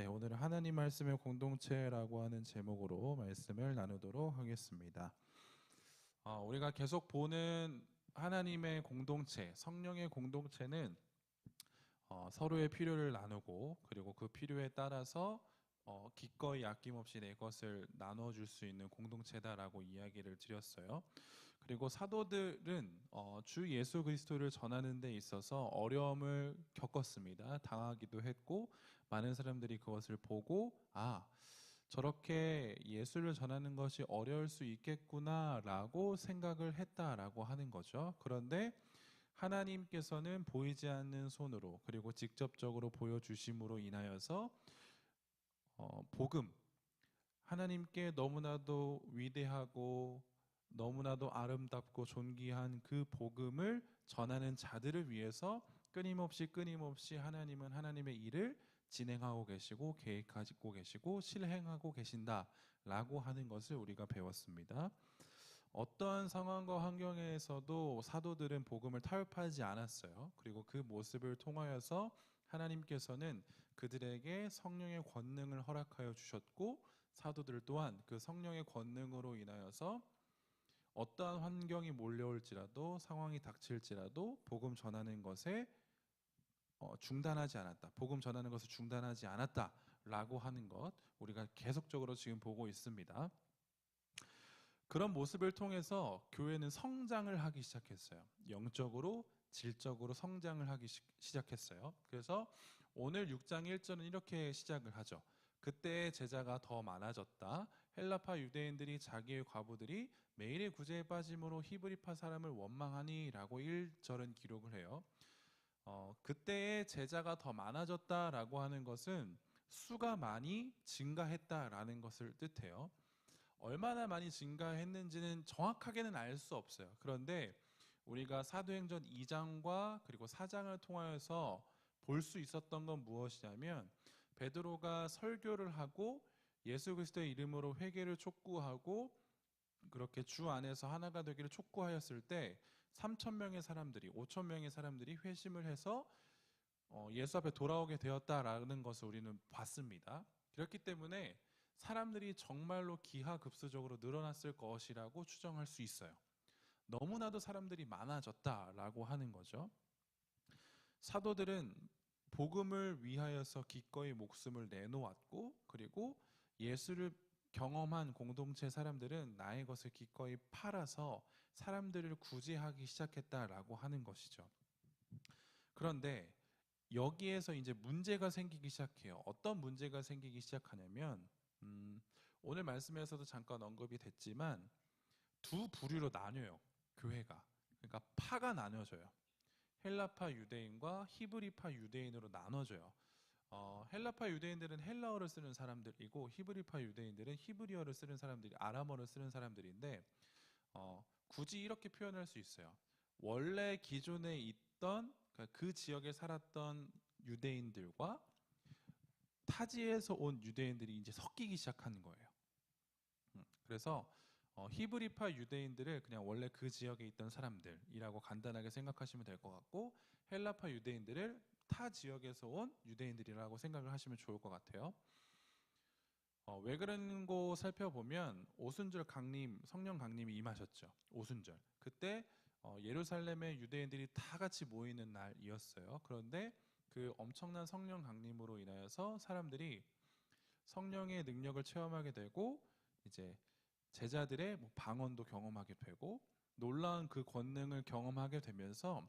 네, 오늘은 하나님 말씀의 공동체라고 하는 제목으로 말씀을 나누도록 하겠습니다. 우리가 계속 보는 하나님의 공동체, 성령의 공동체는 서로의 필요를 나누고 그리고 그 필요에 따라서 기꺼이 아낌없이 내 것을 나눠줄 수 있는 공동체다라고 이야기를 드렸어요. 그리고 사도들은 주 예수 그리스도를 전하는 데 있어서 어려움을 겪었습니다. 당하기도 했고 많은 사람들이 그것을 보고 저렇게 예수를 전하는 것이 어려울 수 있겠구나라고 생각을 했다라고 하는 거죠. 그런데 하나님께서는 보이지 않는 손으로 그리고 직접적으로 보여주심으로 인하여서 복음, 하나님께 너무나도 위대하고 너무나도 아름답고 존귀한 그 복음을 전하는 자들을 위해서 끊임없이 하나님은 하나님의 일을 진행하고 계시고 계획하고 계시고 실행하고 계신다라고 하는 것을 우리가 배웠습니다. 어떠한 상황과 환경에서도 사도들은 복음을 타협하지 않았어요. 그리고 그 모습을 통하여서 하나님께서는 그들에게 성령의 권능을 허락하여 주셨고 사도들 또한 그 성령의 권능으로 인하여서 어떠한 환경이 몰려올지라도 상황이 닥칠지라도 복음 전하는 것에 중단하지 않았다. 복음 전하는 것을 중단하지 않았다라고 하는 것 우리가 계속적으로 지금 보고 있습니다. 그런 모습을 통해서 교회는 성장을 하기 시작했어요. 영적으로 질적으로 성장을 하기 시작했어요. 그래서 오늘 6장 1절은 이렇게 시작을 하죠. 그때 제자가 더 많아졌다. 헬라파 유대인들이 자기의 과부들이 매일의 구제에 빠짐으로 히브리파 사람을 원망하니 라고 1절은 기록을 해요. 그때의 제자가 더 많아졌다라고 하는 것은 수가 많이 증가했다라는 것을 뜻해요. 얼마나 많이 증가했는지는 정확하게는 알 수 없어요. 그런데 우리가 사도행전 2장과 그리고 4장을 통하여서 볼 수 있었던 건 무엇이냐면 베드로가 설교를 하고 예수 그리스도의 이름으로 회개를 촉구하고 그렇게 주 안에서 하나가 되기를 촉구하였을 때 3천 명의 사람들이 5천 명의 사람들이 회심을 해서 예수 앞에 돌아오게 되었다라는 것을 우리는 봤습니다. 그렇기 때문에 사람들이 정말로 기하급수적으로 늘어났을 것이라고 추정할 수 있어요. 너무나도 사람들이 많아졌다라고 하는 거죠. 사도들은 복음을 위하여서 기꺼이 목숨을 내놓았고 그리고 예수를 경험한 공동체 사람들은 나의 것을 기꺼이 팔아서 사람들을 구제하기 시작했다라고 하는 것이죠. 그런데 여기에서 이제 문제가 생기기 시작해요. 어떤 문제가 생기기 시작하냐면 오늘 말씀에서도 잠깐 언급이 됐지만 두 부류로 나뉘어요. 교회가. 그러니까 파가 나눠져요. 헬라파 유대인과 히브리파 유대인으로 나눠져요. 헬라파 유대인들은 헬라어를 쓰는 사람들이고 히브리파 유대인들은 히브리어를 쓰는 사람들이 아람어를 쓰는 사람들인데 굳이 이렇게 표현할 수 있어요. 원래 기존에 있던 그 지역에 살았던 유대인들과 타지에서 온 유대인들이 이제 섞이기 시작하는 거예요. 그래서 히브리파 유대인들을 그냥 원래 그 지역에 있던 사람들이라고 간단하게 생각하시면 될 것 같고 헬라파 유대인들을 타 지역에서 온 유대인들이라고 생각을 하시면 좋을 것 같아요. 왜 그런고 살펴보면 오순절 강림, 성령 강림이 임하셨죠. 오순절. 그때 예루살렘의 유대인들이 다 같이 모이는 날이었어요. 그런데 그 엄청난 성령 강림으로 인하여서 사람들이 성령의 능력을 체험하게 되고 이제 제자들의 방언도 경험하게 되고 놀라운 그 권능을 경험하게 되면서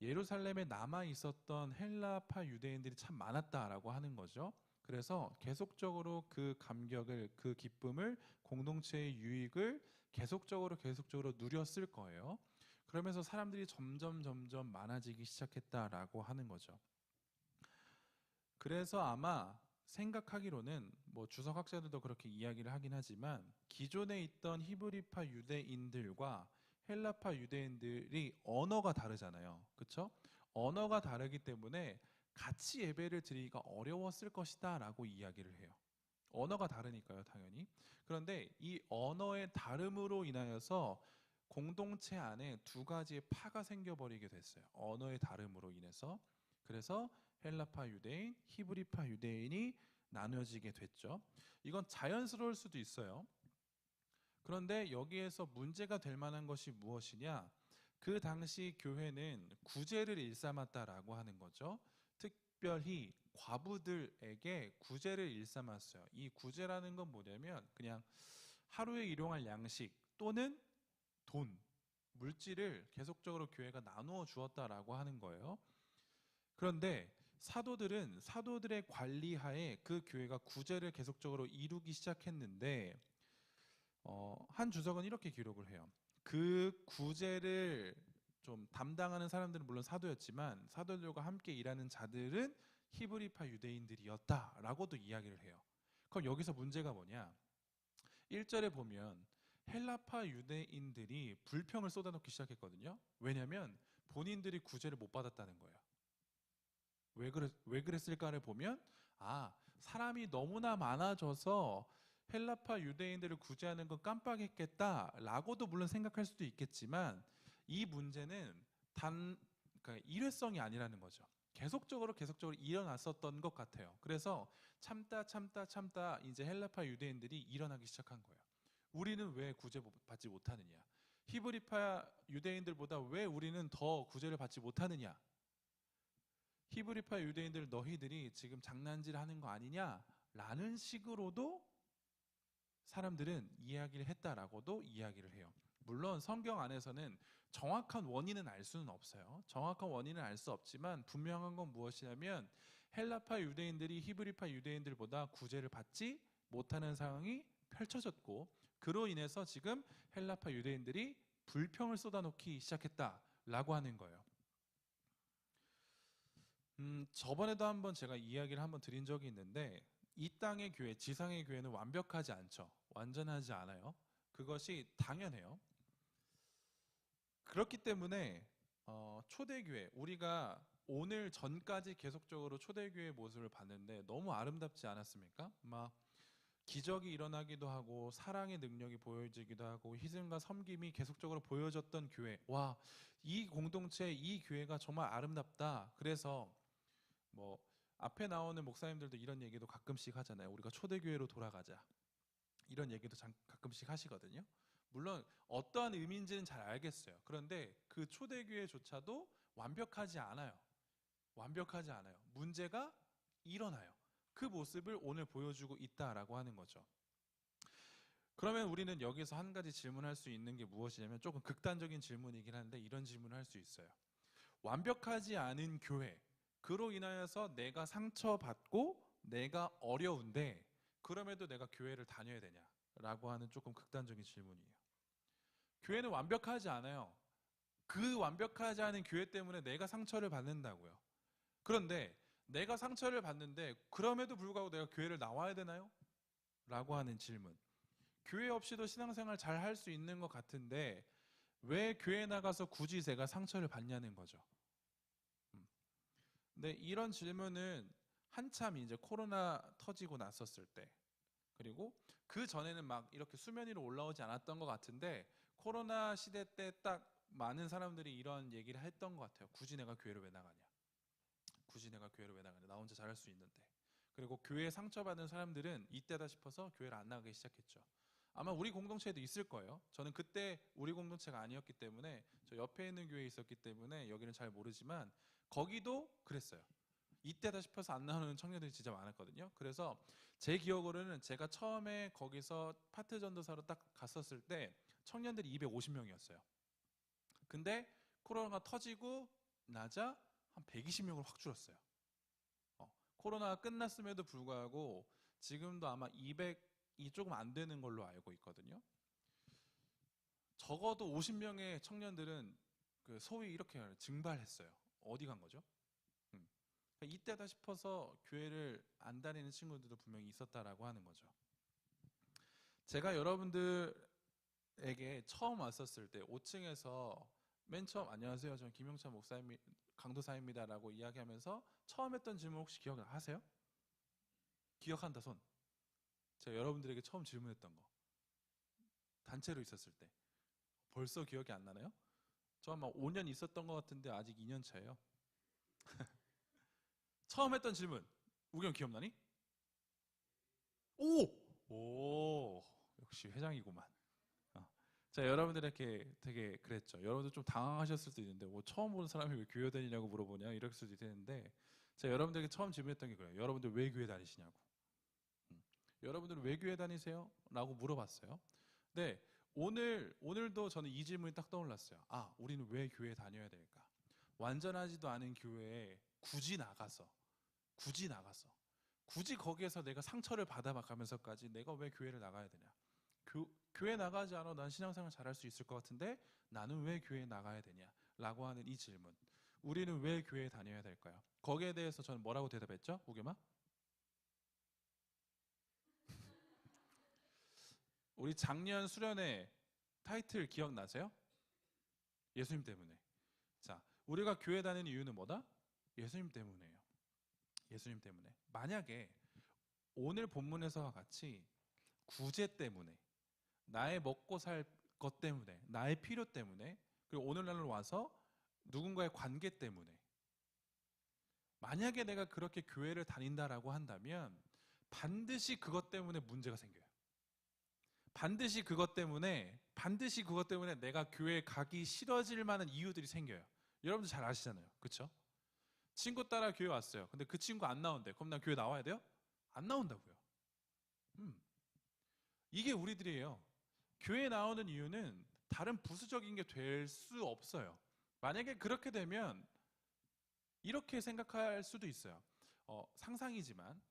예루살렘에 남아 있었던 헬라파 유대인들이 참 많았다라고 하는 거죠. 그래서 계속적으로 그 감격을, 그 기쁨을, 공동체의 유익을 계속적으로 누렸을 거예요. 그러면서 사람들이 점점 많아지기 시작했다라고 하는 거죠. 그래서 아마 생각하기로는 주석학자들도 그렇게 이야기를 하긴 하지만 기존에 있던 히브리파 유대인들과 헬라파 유대인들이 언어가 다르잖아요. 그렇죠? 언어가 다르기 때문에 같이 예배를 드리기가 어려웠을 것이다 라고 이야기를 해요. 언어가 다르니까요, 당연히. 그런데 이 언어의 다름으로 인하여서 공동체 안에 두 가지의 파가 생겨버리게 됐어요. 언어의 다름으로 인해서. 그래서 헬라파 유대인, 히브리파 유대인이 나눠지게 됐죠. 이건 자연스러울 수도 있어요. 그런데 여기에서 문제가 될 만한 것이 무엇이냐? 그 당시 교회는 구제를 일삼았다라고 하는 거죠. 특별히 과부들에게 구제를 일삼았어요. 이 구제라는 건 뭐냐면 그냥 하루에 일용할 양식 또는 돈, 물질을 계속적으로 교회가 나누어 주었다라고 하는 거예요. 그런데 사도들은 사도들의 관리하에 그 교회가 구제를 계속적으로 이루기 시작했는데 한 주석은 이렇게 기록을 해요. 그 구제를 좀 담당하는 사람들은 물론 사도였지만 사도들과 함께 일하는 자들은 히브리파 유대인들이었다라고도 이야기를 해요. 그럼 여기서 문제가 뭐냐? 1절에 보면 헬라파 유대인들이 불평을 쏟아놓기 시작했거든요. 왜냐하면 본인들이 구제를 못 받았다는 거예요. 왜 그랬을까를 보면 사람이 너무나 많아져서 헬라파 유대인들을 구제하는 건 깜빡했겠다라고도 물론 생각할 수도 있겠지만 이 문제는 그러니까 일회성이 아니라는 거죠. 계속적으로 일어났었던 것 같아요. 그래서 참다 이제 헬라파 유대인들이 일어나기 시작한 거예요. 우리는 왜 구제받지 못하느냐? 히브리파 유대인들보다 왜 우리는 더 구제를 받지 못하느냐? 히브리파 유대인들 너희들이 지금 장난질하는 거 아니냐? 라는 식으로도 사람들은 이야기를 했다라고도 이야기를 해요. 물론 성경 안에서는 정확한 원인은 알 수는 없어요. 정확한 원인은 알 수 없지만 분명한 건 무엇이냐면 헬라파 유대인들이 히브리파 유대인들보다 구제를 받지 못하는 상황이 펼쳐졌고 그로 인해서 지금 헬라파 유대인들이 불평을 쏟아놓기 시작했다라고 하는 거예요. 저번에도 한번 제가 이야기를 한번 드린 적이 있는데 이 땅의 교회, 지상의 교회는 완벽하지 않죠. 완전하지 않아요. 그것이 당연해요. 그렇기 때문에 초대교회, 우리가 오늘 전까지 계속적으로 초대교회의 모습을 봤는데 너무 아름답지 않았습니까? 막 기적이 일어나기도 하고 사랑의 능력이 보여지기도 하고 희생과 섬김이 계속적으로 보여졌던 교회. 와, 이 공동체, 이 교회가 정말 아름답다. 그래서 뭐 앞에 나오는 목사님들도 이런 얘기도 가끔씩 하잖아요. 우리가 초대교회로 돌아가자. 이런 얘기도 가끔씩 하시거든요. 물론 어떠한 의미인지는 잘 알겠어요. 그런데 그 초대교회조차도 완벽하지 않아요. 완벽하지 않아요. 문제가 일어나요. 그 모습을 오늘 보여주고 있다라고 하는 거죠. 그러면 우리는 여기서 한 가지 질문할 수 있는 게 무엇이냐면 조금 극단적인 질문이긴 한데 이런 질문을 할 수 있어요. 완벽하지 않은 교회, 그로 인하여서 내가 상처받고 내가 어려운데 그럼에도 내가 교회를 다녀야 되냐라고 하는 조금 극단적인 질문이에요. 교회는 완벽하지 않아요. 그 완벽하지 않은 교회 때문에 내가 상처를 받는다고요. 그런데 내가 상처를 받는데 그럼에도 불구하고 내가 교회를 나와야 되나요? 라고 하는 질문. 교회 없이도 신앙생활 잘 할 수 있는 것 같은데 왜 교회 나가서 굳이 제가 상처를 받냐는 거죠. 근데 이런 질문은 한참 이제 코로나 터지고 났었을 때 그리고 그 전에는 막 이렇게 수면 위로 올라오지 않았던 것 같은데 코로나 시대 때 딱 많은 사람들이 이런 얘기를 했던 것 같아요. 굳이 내가 교회를 왜 나가냐? 굳이 내가 교회를 왜 나가냐? 나 혼자 잘할 수 있는데. 그리고 교회에 상처받은 사람들은 이때다 싶어서 교회를 안 나가기 시작했죠. 아마 우리 공동체에도 있을 거예요. 저는 그때 우리 공동체가 아니었기 때문에 저 옆에 있는 교회에 있었기 때문에 여기는 잘 모르지만 거기도 그랬어요. 이때다 싶어서 안 나오는 청년들이 진짜 많았거든요. 그래서 제 기억으로는 제가 처음에 거기서 파트 전도사로 딱 갔었을 때 청년들이 250명이었어요. 근데 코로나가 터지고 나자 한 120명으로 확 줄었어요. 코로나가 끝났음에도 불구하고 지금도 아마 200이 조금 안 되는 걸로 알고 있거든요. 적어도 50명의 청년들은 그 소위 이렇게 증발했어요. 어디 간 거죠? 이때다 싶어서 교회를 안 다니는 친구들도 분명히 있었다라고 하는 거죠. 제가 여러분들에게 처음 왔었을 때 5층에서 맨 처음 안녕하세요. 저는 김용찬 목사님 강도사입니다라고 이야기하면서 처음 했던 질문 혹시 기억하세요? 기억한다 손. 제가 여러분들에게 처음 질문했던 거. 단체로 있었을 때. 벌써 기억이 안 나나요? 저 아마 5년 있었던 것 같은데 아직 2년 차예요. 처음 했던 질문. 우경 기억나니? 오! 오! 역시 회장이구만. 어. 자, 여러분들에게 되게 그랬죠. 여러분들 좀 당황하셨을 수도 있는데 뭐 처음 보는 사람이 왜 교회 다니냐고 물어보냐 이럴 수도 있는데, 자, 여러분들에게 처음 질문했던 게 그래요. 여러분들 왜 교회 다니시냐고. 음. 여러분들은 왜 교회 다니세요? 라고 물어봤어요. 네, 오늘도 저는 이 질문이 딱 떠올랐어요. 아, 우리는 왜 교회 다녀야 될까? 완전하지도 않은 교회에 굳이 나가서 굳이 거기에서 내가 상처를 받아가면서까지 내가 왜 교회를 나가야 되냐? 교회 나가지 않아도 난 신앙생활 잘할 수 있을 것 같은데 나는 왜 교회에 나가야 되냐? 라고 하는 이 질문. 우리는 왜 교회에 다녀야 될까요? 거기에 대해서 저는 뭐라고 대답했죠? 우겸아? 우리 작년 수련회 타이틀 기억나세요? 예수님 때문에. 자, 우리가 교회 다니는 이유는 뭐다? 예수님 때문이에요. 예수님 때문에. 만약에 오늘 본문에서와 같이 구제 때문에, 나의 먹고 살 것 때문에, 나의 필요 때문에, 그리고 오늘날로 와서 누군가의 관계 때문에, 만약에 내가 그렇게 교회를 다닌다라고 한다면 반드시 그것 때문에 문제가 생겨요. 반드시 그것 때문에 내가 교회에 가기 싫어질 만한 이유들이 생겨요. 여러분들 잘 아시잖아요. 그렇죠? 친구 따라 교회 왔어요. 근데 그 친구 안 나온대. 그럼 나 교회 나와야 돼요? 안 나온다고요. 음. 이게 우리들이에요. 교회 나오는 이유는 다른 부수적인 게 될 수 없어요. 만약에 그렇게 되면 이렇게 생각할 수도 있어요. 상상이지만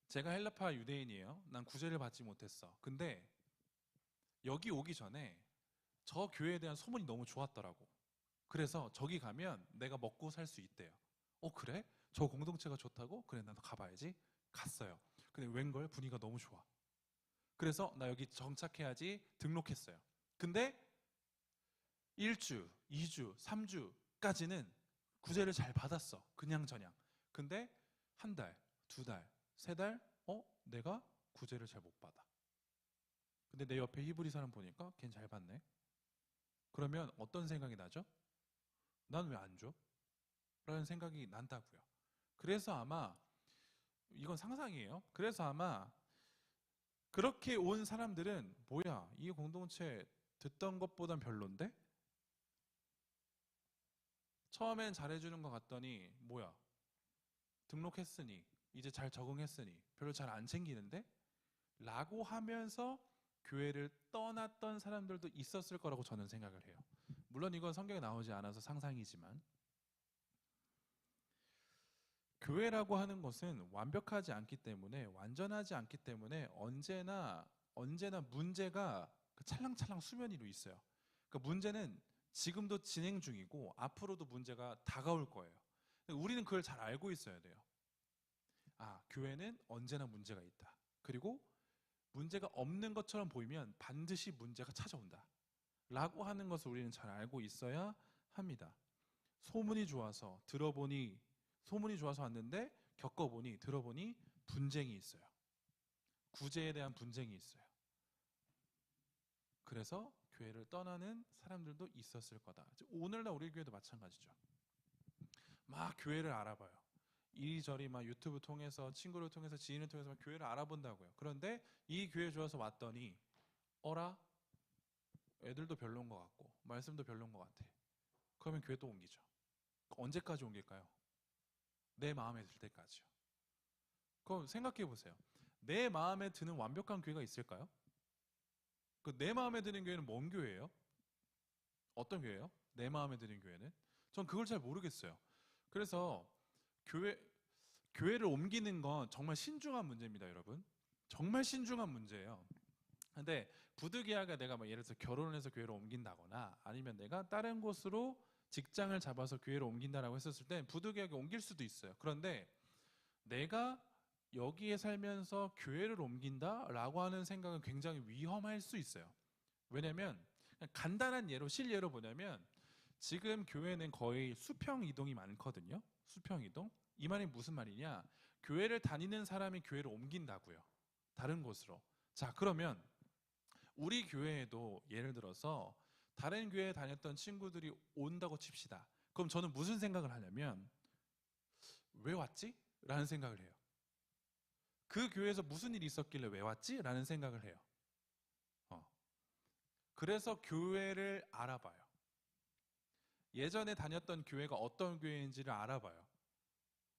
제가 헬라파 유대인이에요. 난 구제를 받지 못했어. 근데 여기 오기 전에 저 교회에 대한 소문이 너무 좋았더라고. 그래서 저기 가면 내가 먹고 살 수 있대요. 그래? 저 공동체가 좋다고? 그래, 나도 가봐야지. 갔어요. 근데 웬걸 분위기가 너무 좋아. 그래서 나 여기 정착해야지 등록했어요. 근데 1주, 2주, 3주까지는 구제를 잘 받았어. 그냥저냥. 근데 한 달, 두 달, 세 달, 내가 구제를 잘 못 받아. 근데 내 옆에 히브리 사람 보니까 걘 잘 받네. 그러면 어떤 생각이 나죠? 난 왜 안 줘? 라는 생각이 난다고요. 그래서 아마 이건 상상이에요. 그래서 아마 그렇게 온 사람들은 뭐야, 이 공동체 듣던 것보단 별론데? 처음엔 잘해주는 것 같더니 뭐야, 등록했으니 이제 잘 적응했으니 별로 잘 안 챙기는데? 라고 하면서 교회를 떠났던 사람들도 있었을 거라고 저는 생각을 해요. 물론 이건 성경에 나오지 않아서 상상이지만, 교회라고 하는 것은 완벽하지 않기 때문에, 완전하지 않기 때문에 언제나 문제가 찰랑찰랑 수면 위로 있어요. 그러니까 문제는 지금도 진행 중이고 앞으로도 문제가 다가올 거예요. 우리는 그걸 잘 알고 있어야 돼요. 아, 교회는 언제나 문제가 있다. 그리고 문제가 없는 것처럼 보이면 반드시 문제가 찾아온다. 라고 하는 것을 우리는 잘 알고 있어야 합니다. 소문이 좋아서 왔는데 겪어보니 들어보니 분쟁이 있어요. 구제에 대한 분쟁이 있어요. 그래서 교회를 떠나는 사람들도 있었을 거다. 오늘날 우리 교회도 마찬가지죠. 막 교회를 알아봐요. 이리저리 막 유튜브 통해서, 친구를 통해서, 지인을 통해서 막 교회를 알아본다고요. 그런데 이 교회 좋아서 왔더니 어라? 애들도 별론 것 같고 말씀도 별론 것 같아. 그러면 교회 또 옮기죠. 언제까지 옮길까요? 내 마음에 들 때까지요. 그럼 생각해 보세요. 내 마음에 드는 완벽한 교회가 있을까요? 내 마음에 드는 교회는 뭔 교회예요? 어떤 교회예요? 내 마음에 드는 교회는? 전 그걸 잘 모르겠어요. 그래서 교회, 교회를 옮기는 건 정말 신중한 문제입니다, 여러분. 정말 신중한 문제예요. 근데 부득이하게 내가 예를 들어서 결혼을 해서 교회를 옮긴다거나 아니면 내가 다른 곳으로 직장을 잡아서 교회를 옮긴다라고 했었을 때 부득이하게 옮길 수도 있어요. 그런데 내가 여기에 살면서 교회를 옮긴다라고 하는 생각은 굉장히 위험할 수 있어요. 왜냐면 간단한 예로, 실예로 보냐면 지금 교회는 거의 수평 이동이 많거든요. 수평 이동. 이 말이 무슨 말이냐? 교회를 다니는 사람이 교회를 옮긴다고요. 다른 곳으로. 자, 그러면 우리 교회에도 예를 들어서 다른 교회에 다녔던 친구들이 온다고 칩시다. 그럼 저는 무슨 생각을 하냐면 왜 왔지? 라는 생각을 해요. 그 교회에서 무슨 일이 있었길래 왜 왔지? 라는 생각을 해요. 그래서 교회를 알아봐요. 예전에 다녔던 교회가 어떤 교회인지를 알아봐요.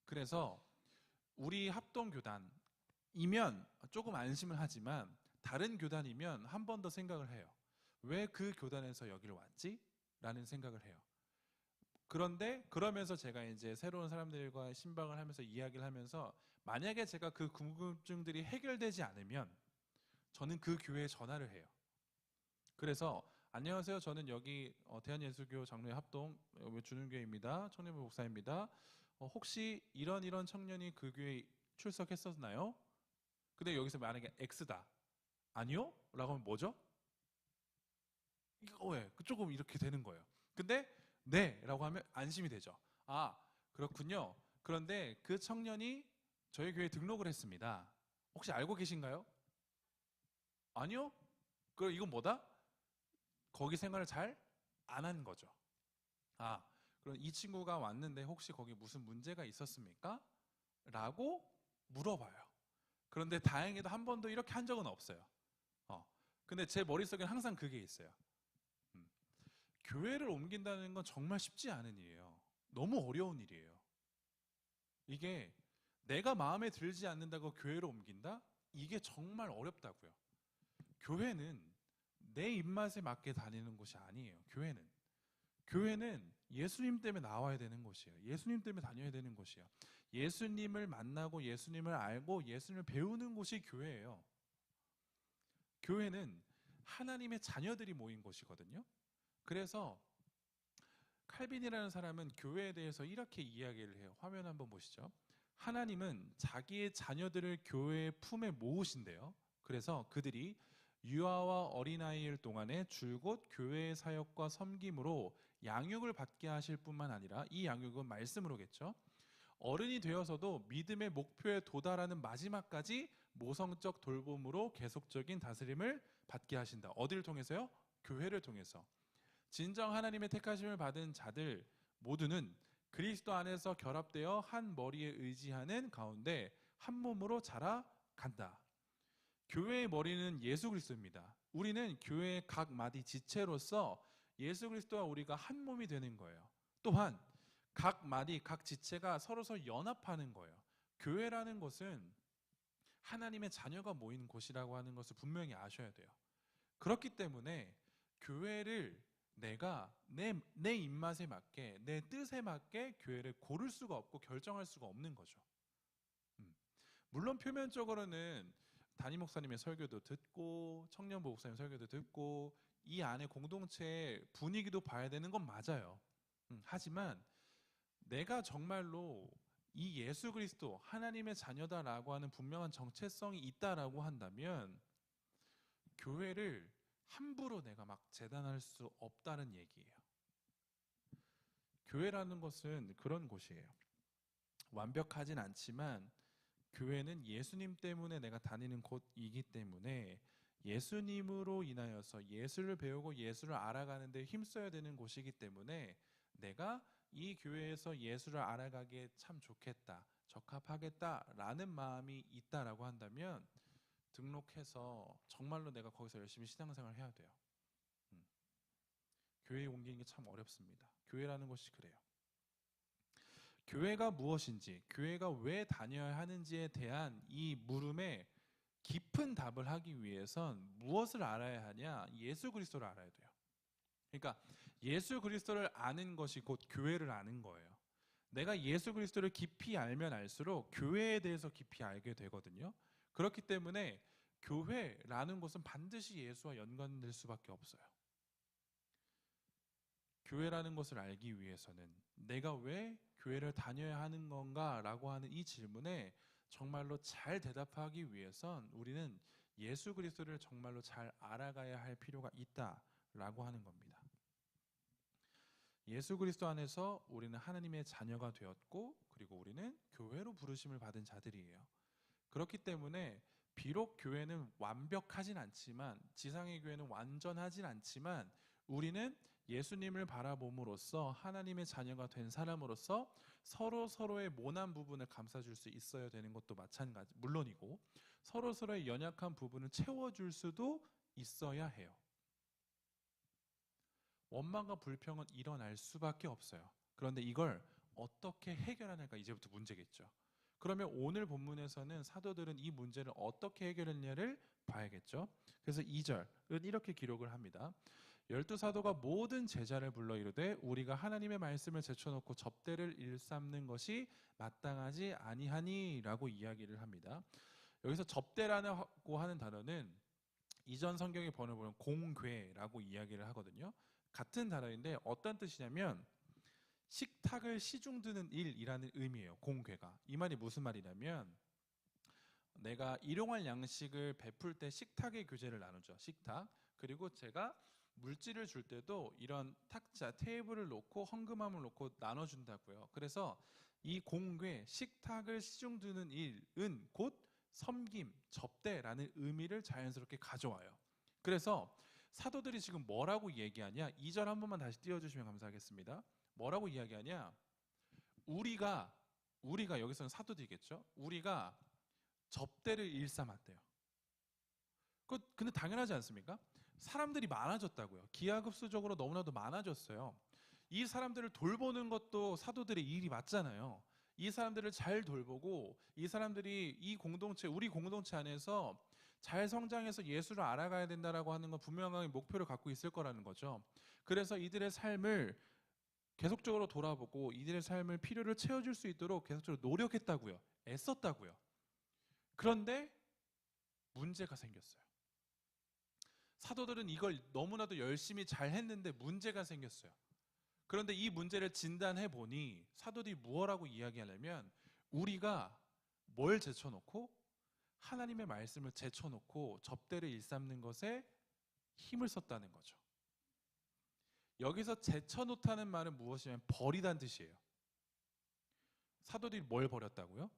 그래서 우리 합동교단이면 조금 안심을 하지만 다른 교단이면 한 번 더 생각을 해요. 왜 그 교단에서 여기를 왔지? 라는 생각을 해요. 그런데 그러면서 제가 이제 새로운 사람들과 신방을 하면서 이야기를 하면서 만약에 제가 그 궁금증들이 해결되지 않으면 저는 그 교회에 전화를 해요. 그래서 안녕하세요. 저는 여기 대한예수교 장로회 합동 주는교회입니다. 청년부 목사입니다. 혹시 이런 청년이 그 교회에 출석했었나요? 근데 여기서 만약에 X다. 아니요? 라고 하면 뭐죠? 이거 왜? 조금 이렇게 되는 거예요. 근데 네! 라고 하면 안심이 되죠. 아, 그렇군요. 그런데 그 청년이 저희 교회에 등록을 했습니다. 혹시 알고 계신가요? 아니요? 그럼 이건 뭐다? 거기 생활을 잘 안 한 거죠. 아, 그럼 이 친구가 왔는데 혹시 거기 무슨 문제가 있었습니까? 라고 물어봐요. 그런데 다행히도 한 번도 이렇게 한 적은 없어요. 근데 제 머릿속에는 항상 그게 있어요. 음, 교회를 옮긴다는 건 정말 쉽지 않은 일이에요. 너무 어려운 일이에요. 이게 내가 마음에 들지 않는다고 교회를 옮긴다? 이게 정말 어렵다고요. 교회는 내 입맛에 맞게 다니는 곳이 아니에요. 교회는 예수님 때문에 나와야 되는 곳이에요. 예수님 때문에 다녀야 되는 곳이에요. 예수님을 만나고 예수님을 알고 예수님을 배우는 곳이 교회예요. 교회는 하나님의 자녀들이 모인 곳이거든요. 그래서 칼빈이라는 사람은 교회에 대해서 이렇게 이야기를 해요. 화면 한번 보시죠. 하나님은 자기의 자녀들을 교회의 품에 모으신대요. 그래서 그들이 유아와 어린아이일 동안에 줄곧 교회의 사역과 섬김으로 양육을 받게 하실 뿐만 아니라 이 양육은 말씀으로겠죠. 어른이 되어서도 믿음의 목표에 도달하는 마지막까지 모성적 돌봄으로 계속적인 다스림을 받게 하신다. 어디를 통해서요? 교회를 통해서. 진정 하나님의 택하심을 받은 자들 모두는 그리스도 안에서 결합되어 한 머리에 의지하는 가운데 한 몸으로 자라간다. 교회의 머리는 예수 그리스도입니다. 우리는 교회의 각 마디 지체로서 예수 그리스도와 우리가 한 몸이 되는 거예요. 또한 각 마디, 각 지체가 서로서 연합하는 거예요. 교회라는 것은 하나님의 자녀가 모이는 곳이라고 하는 것을 분명히 아셔야 돼요. 그렇기 때문에 교회를 내가 내 입맛에 맞게, 내 뜻에 맞게 교회를 고를 수가 없고 결정할 수가 없는 거죠. 물론 표면적으로는 담임 목사님의 설교도 듣고 청년부 목사님 설교도 듣고 이 안에 공동체의 분위기도 봐야 되는 건 맞아요. 하지만 내가 정말로 이 예수 그리스도 하나님의 자녀다라고 하는 분명한 정체성이 있다라고 한다면 교회를 함부로 내가 막 재단할 수 없다는 얘기예요. 교회라는 것은 그런 곳이에요. 완벽하진 않지만 교회는 예수님 때문에 내가 다니는 곳이기 때문에 예수님으로 인하여서 예수를 배우고 예수를 알아가는 데 힘써야 되는 곳이기 때문에 내가 이 교회에서 예수를 알아가기에 참 좋겠다, 적합하겠다라는 마음이 있다라고 한다면 등록해서 정말로 내가 거기서 열심히 신앙생활을 해야 돼요. 교회에 옮기는 게 참 어렵습니다. 교회라는 것이 그래요. 교회가 무엇인지, 교회가 왜 다녀야 하는지에 대한 이 물음에 깊은 답을 하기 위해선 무엇을 알아야 하냐? 예수 그리스도를 알아야 돼요. 그러니까 예수 그리스도를 아는 것이 곧 교회를 아는 거예요. 내가 예수 그리스도를 깊이 알면 알수록 교회에 대해서 깊이 알게 되거든요. 그렇기 때문에 교회라는 것은 반드시 예수와 연관될 수밖에 없어요. 교회라는 것을 알기 위해서는 내가 왜 교회를 다녀야 하는 건가 라고 하는 이 질문에 정말로 잘 대답하기 위해선 우리는 예수 그리스도를 정말로 잘 알아가야 할 필요가 있다라고 하는 겁니다. 예수 그리스도 안에서 우리는 하나님의 자녀가 되었고 그리고 우리는 교회로 부르심을 받은 자들이에요. 그렇기 때문에 비록 교회는 완벽하진 않지만 지상의 교회는 완전하진 않지만 우리는 예수님을 바라봄으로써 하나님의 자녀가 된 사람으로서 서로 서로의 모난 부분을 감싸줄 수 있어야 되는 것도 마찬가지 물론이고 서로 서로의 연약한 부분을 채워줄 수도 있어야 해요. 원망과 불평은 일어날 수밖에 없어요. 그런데 이걸 어떻게 해결하냐가 이제부터 문제겠죠. 그러면 오늘 본문에서는 사도들은 이 문제를 어떻게 해결했냐를 봐야겠죠. 그래서 2절은 이렇게 기록을 합니다. 12사도가 모든 제자를 불러 이르되 우리가 하나님의 말씀을 제쳐놓고 접대를 일삼는 것이 마땅하지 아니하니 라고 이야기를 합니다. 여기서 접대라고 하는 단어는 이전 성경의 번역을 보면 공궤라고 이야기를 하거든요. 같은 단어인데 어떤 뜻이냐면 식탁을 시중드는 일이라는 의미예요. 공궤가. 이 말이 무슨 말이냐면 내가 일용할 양식을 베풀 때 식탁의 교제를 나누죠. 식탁. 그리고 제가 물질을 줄 때도 이런 탁자, 테이블을 놓고 헌금함을 놓고 나눠준다고요. 그래서 이 공궤, 식탁을 시중드는 일은 곧 섬김, 접대라는 의미를 자연스럽게 가져와요. 그래서 사도들이 지금 뭐라고 얘기하냐? 2절 한 번만 다시 띄워주시면 감사하겠습니다. 뭐라고 이야기하냐? 우리가 여기서는 사도들이겠죠? 우리가 접대를 일삼았대요. 근데 당연하지 않습니까? 사람들이 많아졌다고요. 기하급수적으로 너무나도 많아졌어요. 이 사람들을 돌보는 것도 사도들의 일이 맞잖아요. 이 사람들을 잘 돌보고 이 사람들이 이 공동체, 우리 공동체 안에서 잘 성장해서 예수를 알아가야 된다라고 하는 건 분명하게 목표를 갖고 있을 거라는 거죠. 그래서 이들의 삶을 계속적으로 돌아보고 이들의 삶을 필요를 채워줄 수 있도록 계속적으로 노력했다고요. 애썼다고요. 그런데 문제가 생겼어요. 사도들은 이걸 너무나도 열심히 잘 했는데 문제가 생겼어요. 그런데 이 문제를 진단해 보니 사도들이 무엇라고 이야기하냐면 우리가 뭘 제쳐놓고 하나님의 말씀을 제쳐놓고 접대를 일삼는 것에 힘을 썼다는 거죠. 여기서 제쳐놓다는 말은 무엇이냐면 버리다는 뜻이에요. 사도들이 뭘 버렸다고요?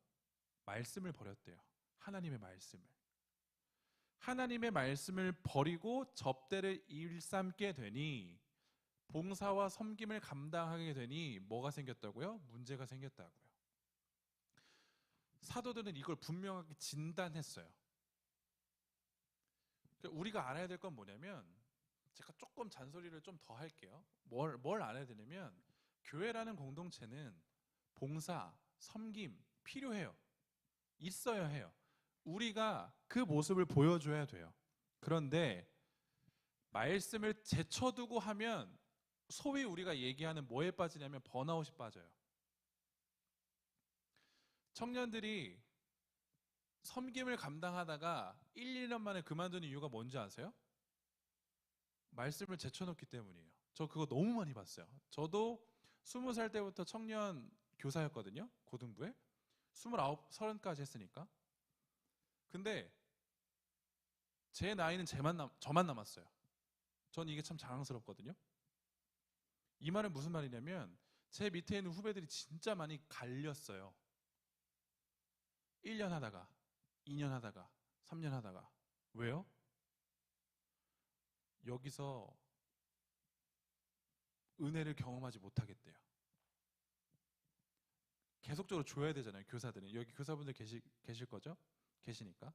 말씀을 버렸대요. 하나님의 말씀을. 하나님의 말씀을 버리고 접대를 일삼게 되니 봉사와 섬김을 감당하게 되니 뭐가 생겼다고요? 문제가 생겼다고요. 사도들은 이걸 분명하게 진단했어요. 우리가 알아야 될 건 뭐냐면 제가 조금 잔소리를 좀 더 할게요. 뭘 알아야 되냐면 교회라는 공동체는 봉사, 섬김 필요해요. 있어야 해요. 우리가 그 모습을 보여줘야 돼요. 그런데 말씀을 제쳐두고 하면 소위 우리가 얘기하는 뭐에 빠지냐면 번아웃이 빠져요. 청년들이 섬김을 감당하다가 1, 2년 만에 그만두는 이유가 뭔지 아세요? 말씀을 제쳐놓기 때문이에요. 저 그거 너무 많이 봤어요. 저도 20살 때부터 청년 교사였거든요. 고등부에. 29, 30까지 했으니까. 근데 제 나이는 저만 남았어요. 전 이게 참 자랑스럽거든요. 이 말은 무슨 말이냐면 제 밑에 있는 후배들이 진짜 많이 갈렸어요. 1년 하다가 2년 하다가 3년 하다가. 왜요? 여기서 은혜를 경험하지 못하겠대요. 계속적으로 줘야 되잖아요. 교사들은. 여기 교사분들 계실 거죠? 계시니까.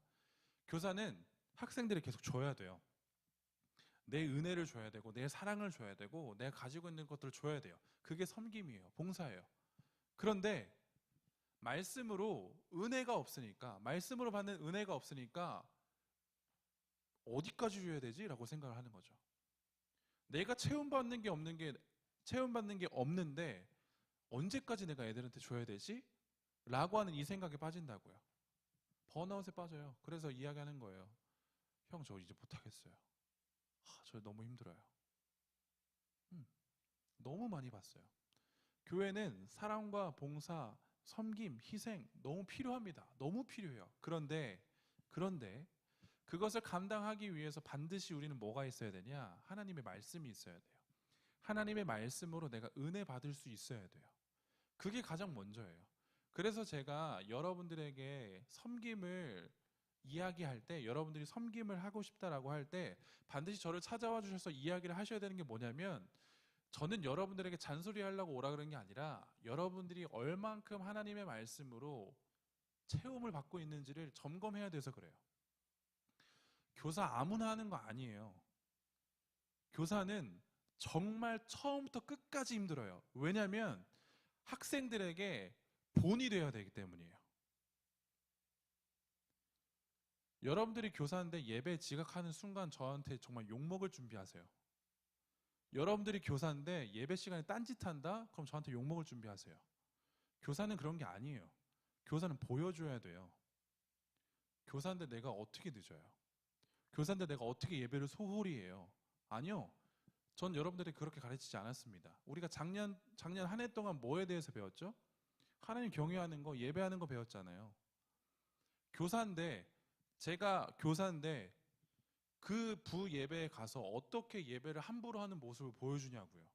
교사는 학생들이 계속 줘야 돼요. 내 은혜를 줘야 되고 내 사랑을 줘야 되고 내가 가지고 있는 것들을 줘야 돼요. 그게 섬김이에요. 봉사예요. 그런데 말씀으로 은혜가 없으니까 말씀으로 받는 은혜가 없으니까 어디까지 줘야 되지? 라고 생각을 하는 거죠. 내가 체험받는 게 없는데 언제까지 내가 애들한테 줘야 되지? 라고 하는 이 생각에 빠진다고요. 번아웃에 빠져요. 그래서 이야기하는 거예요. 형, 저 이제 못하겠어요. 저 너무 힘들어요. 너무 많이 봤어요. 교회는 사랑과 봉사, 섬김, 희생 너무 필요합니다. 너무 필요해요. 그런데 그것을 감당하기 위해서 반드시 우리는 뭐가 있어야 되냐? 하나님의 말씀이 있어야 돼요. 하나님의 말씀으로 내가 은혜 받을 수 있어야 돼요. 그게 가장 먼저예요. 그래서 제가 여러분들에게 섬김을 이야기할 때, 여러분들이 섬김을 하고 싶다라고 할 때 반드시 저를 찾아와 주셔서 이야기를 하셔야 되는 게 뭐냐면 저는 여러분들에게 잔소리하려고 오라 그런 게 아니라 여러분들이 얼만큼 하나님의 말씀으로 체험을 받고 있는지를 점검해야 돼서 그래요. 교사 아무나 하는 거 아니에요. 교사는 정말 처음부터 끝까지 힘들어요. 왜냐하면 학생들에게 본이 되어야 되기 때문이에요. 여러분들이 교사인데 예배 지각하는 순간 저한테 정말 욕먹을 준비하세요. 여러분들이 교사인데 예배 시간에 딴짓한다? 그럼 저한테 욕먹을 준비하세요. 교사는 그런 게 아니에요. 교사는 보여줘야 돼요. 교사인데 내가 어떻게 늦어요? 교사인데 내가 어떻게 예배를 소홀히 해요? 아니요. 전 여러분들이 그렇게 가르치지 않았습니다. 우리가 작년 한 해 동안 뭐에 대해서 배웠죠? 하나님 경외하는 거, 예배하는 거 배웠잖아요. 교사인데, 제가 교사인데 그 부 예배에 가서 어떻게 예배를 함부로 하는 모습을 보여주냐고요.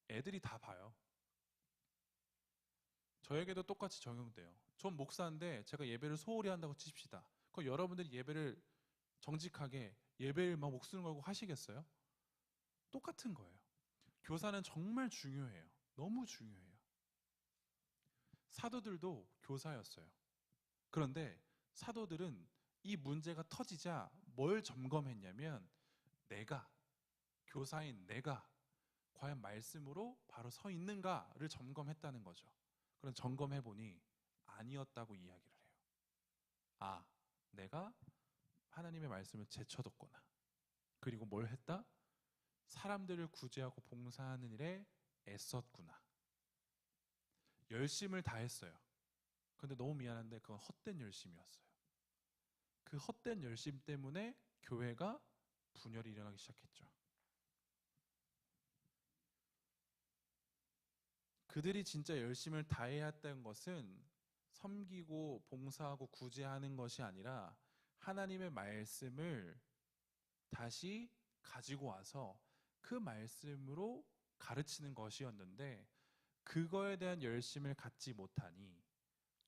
애들이 다 봐요. 저에게도 똑같이 적용돼요. 전 목사인데 제가 예배를 소홀히 한다고 치십시다. 그럼 여러분들이 예배를 정직하게 예배를 막 목숨 걸고 하시겠어요? 똑같은 거예요. 교사는 정말 중요해요. 너무 중요해요. 사도들도 교사였어요. 그런데 사도들은 이 문제가 터지자 뭘 점검했냐면 내가, 교사인 내가 과연 말씀으로 바로 서 있는가를 점검했다는 거죠. 그런 점검해보니 아니었다고 이야기를 해요. 아, 내가 하나님의 말씀을 제쳐뒀구나. 그리고 뭘 했다? 사람들을 구제하고 봉사하는 일에 애썼구나. 열심을 다했어요. 근데 너무 미안한데 그건 헛된 열심이었어요. 그 헛된 열심 때문에 교회가 분열이 일어나기 시작했죠. 그들이 진짜 열심을 다해야 했던 것은 섬기고 봉사하고 구제하는 것이 아니라 하나님의 말씀을 다시 가지고 와서 그 말씀으로 가르치는 것이었는데 그거에 대한 열심을 갖지 못하니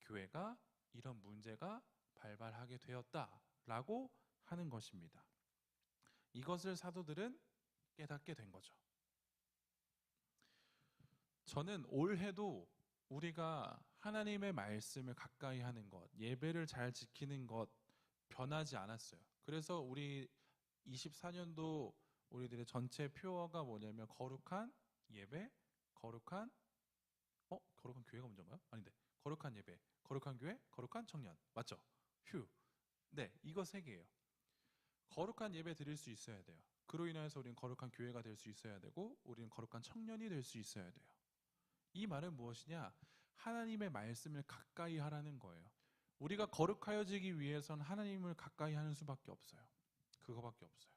교회가 이런 문제가 발발하게 되었다라고 하는 것입니다. 이것을 사도들은 깨닫게 된 거죠. 저는 올해도 우리가 하나님의 말씀을 가까이 하는 것, 예배를 잘 지키는 것 변하지 않았어요. 그래서 우리 24년도 우리들의 전체 표어가 뭐냐면 거룩한 예배, 거룩한 거룩한 교회가 먼저인가요? 아닌데 거룩한 예배, 거룩한 교회, 거룩한 청년 맞죠? 휴. 네, 이거 세 개예요. 거룩한 예배 드릴 수 있어야 돼요. 그로 인해서 우리는 거룩한 교회가 될 수 있어야 되고 우리는 거룩한 청년이 될 수 있어야 돼요. 이 말은 무엇이냐? 하나님의 말씀을 가까이 하라는 거예요. 우리가 거룩하여지기 위해서는 하나님을 가까이 하는 수밖에 없어요. 그거밖에 없어요.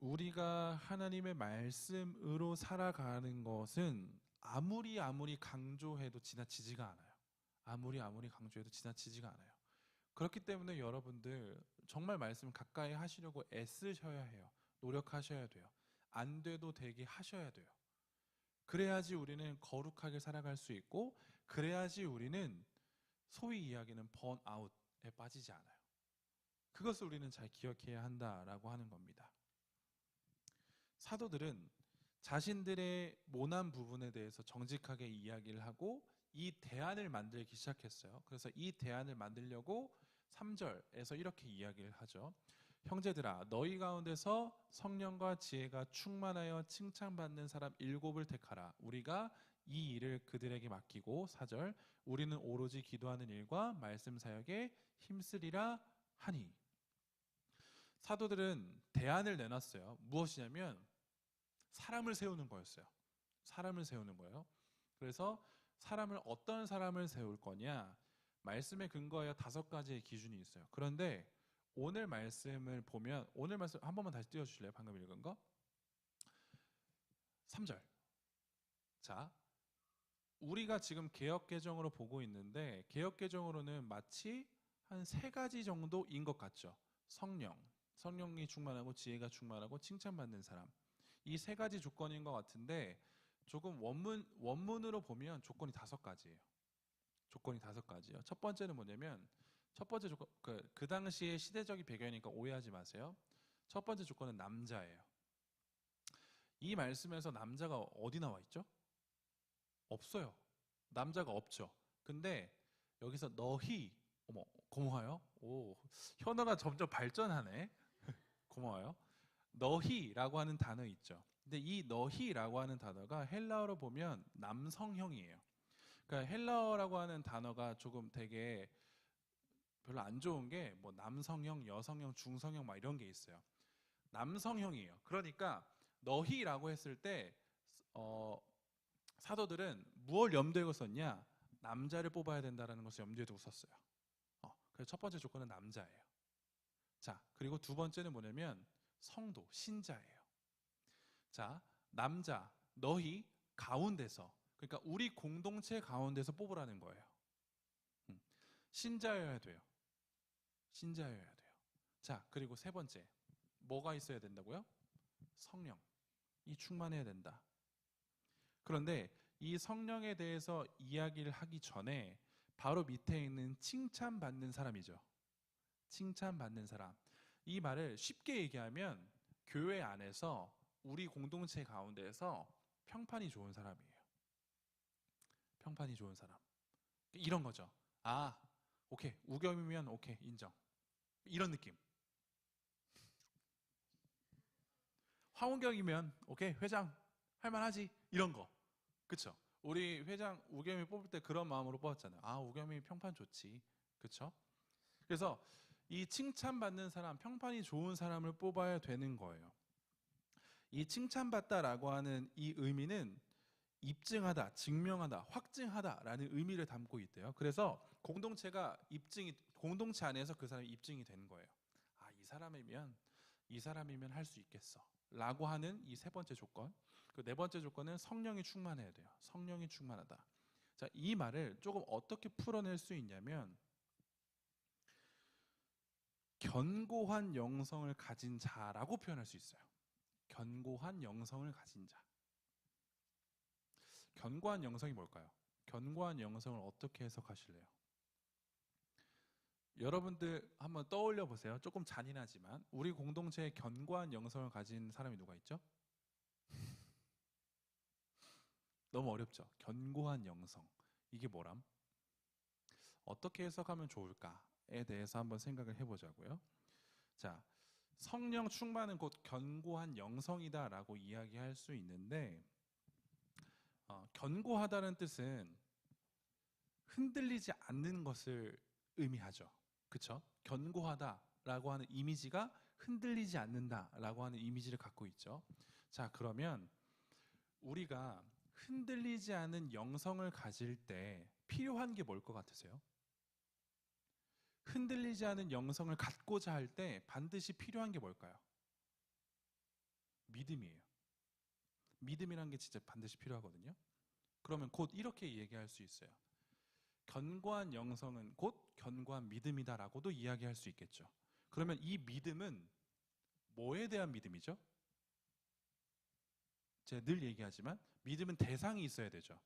우리가 하나님의 말씀으로 살아가는 것은 아무리 강조해도 지나치지가 않아요. 아무리 강조해도 지나치지가 않아요. 그렇기 때문에 여러분들 정말 말씀 가까이 하시려고 애쓰셔야 해요. 노력하셔야 돼요. 안 돼도 되게 하셔야 돼요. 그래야지 우리는 거룩하게 살아갈 수 있고 그래야지 우리는 소위 이야기는 번아웃에 빠지지 않아요. 그것을 우리는 잘 기억해야 한다라고 하는 겁니다. 사도들은 자신들의 모난 부분에 대해서 정직하게 이야기를 하고 이 대안을 만들기 시작했어요. 그래서 이 대안을 만들려고 3절에서 이렇게 이야기를 하죠. 형제들아 너희 가운데서 성령과 지혜가 충만하여 칭찬받는 사람 7을 택하라. 우리가 이 일을 그들에게 맡기고 4절 우리는 오로지 기도하는 일과 말씀 사역에 힘쓰리라 하니. 사도들은 대안을 내놨어요. 무엇이냐면 사람을 세우는 거였어요. 사람을 세우는 거예요. 그래서 어떤 사람을 세울 거냐? 말씀에 근거하여 5가지의 기준이 있어요. 그런데 오늘 말씀을 보면 오늘 말씀 한 번만 다시 띄워주실래요? 방금 읽은 거 3절. 자, 우리가 지금 개역개정으로 보고 있는데 개역개정으로는 마치 한 3가지 정도인 것 같죠. 성령이 충만하고 지혜가 충만하고 칭찬받는 사람. 이 3가지 조건인 것 같은데 조금 원문으로 보면 조건이 5가지예요. 조건이 5가지예요. 첫 번째는 뭐냐면 첫 번째 조건, 그 당시의 시대적인 배경이니까 오해하지 마세요. 첫 번째 조건은 남자예요. 이 말씀에서 남자가 어디 나와 있죠? 없어요. 남자가 없죠. 근데 여기서 너희, 어머, 고마워요. 오, 현어가 점점 발전하네. 고마워요. 너희라고 하는 단어 있죠. 근데 이 너희라고 하는 단어가 헬라어로 보면 남성형이에요. 그러니까 헬라어라고 하는 단어가 조금 되게 별로 안 좋은 게 뭐 남성형, 여성형, 중성형 막 이런 게 있어요. 남성형이에요. 그러니까 너희라고 했을 때 사도들은 무엇을 염두에 두고 썼냐? 남자를 뽑아야 된다는 것을 염두에 두고 썼어요. 그래서 첫 번째 조건은 남자예요. 자, 그리고 두 번째는 뭐냐면 성도, 신자예요. 자, 남자, 너희 가운데서, 그러니까 우리 공동체 가운데서 뽑으라는 거예요. 신자여야 돼요. 신자여야 돼요. 자, 그리고 세 번째, 뭐가 있어야 된다고요? 성령이 충만해야 된다. 그런데 이 성령에 대해서 이야기를 하기 전에 바로 밑에 있는 칭찬받는 사람이죠. 칭찬받는 사람. 이 말을 쉽게 얘기하면 교회 안에서 우리 공동체 가운데에서 평판이 좋은 사람이에요. 평판이 좋은 사람. 이런 거죠. 아, 오케이. 우겸이면 오케이. 인정. 이런 느낌. 황운경이면 오케이. 회장 할만하지. 이런 거. 그쵸? 우리 회장 우겸이 뽑을 때 그런 마음으로 뽑았잖아요. 아, 우겸이 평판 좋지. 그쵸? 그래서 이 칭찬받는 사람, 평판이 좋은 사람을 뽑아야 되는 거예요. 이 칭찬받다라고 하는 이 의미는 입증하다, 증명하다, 확증하다라는 의미를 담고 있대요. 그래서 공동체가 공동체 안에서 그 사람이 입증이 되는 거예요. 아, 이 사람이면 할 수 있겠어라고 하는 이 세 번째 조건. 그 네 번째 조건은 성령이 충만해야 돼요. 성령이 충만하다. 자, 이 말을 조금 어떻게 풀어낼 수 있냐면 견고한 영성을 가진 자라고 표현할 수 있어요. 견고한 영성을 가진 자. 견고한 영성이 뭘까요? 견고한 영성을 어떻게 해석하실래요? 여러분들 한번 떠올려 보세요. 조금 잔인하지만 우리 공동체에 견고한 영성을 가진 사람이 누가 있죠? 너무 어렵죠? 견고한 영성. 이게 뭐람? 어떻게 해석하면 좋을까에 대해서 한번 생각을 해보자고요. 자, 성령 충만은 곧 견고한 영성이다라고 이야기할 수 있는데 견고하다는 뜻은 흔들리지 않는 것을 의미하죠. 그렇죠? 견고하다라고 하는 이미지가 흔들리지 않는다라고 하는 이미지를 갖고 있죠. 자, 그러면 우리가 흔들리지 않은 영성을 가질 때 필요한 게 뭘 것 같으세요? 흔들리지 않은 영성을 갖고자 할 때 반드시 필요한 게 뭘까요? 믿음이에요. 믿음이라는 게 진짜 반드시 필요하거든요. 그러면 곧 이렇게 얘기할 수 있어요. 견고한 영성은 곧 견고한 믿음이다라고도 이야기할 수 있겠죠. 그러면 이 믿음은 뭐에 대한 믿음이죠? 제가 늘 얘기하지만 믿음은 대상이 있어야 되죠.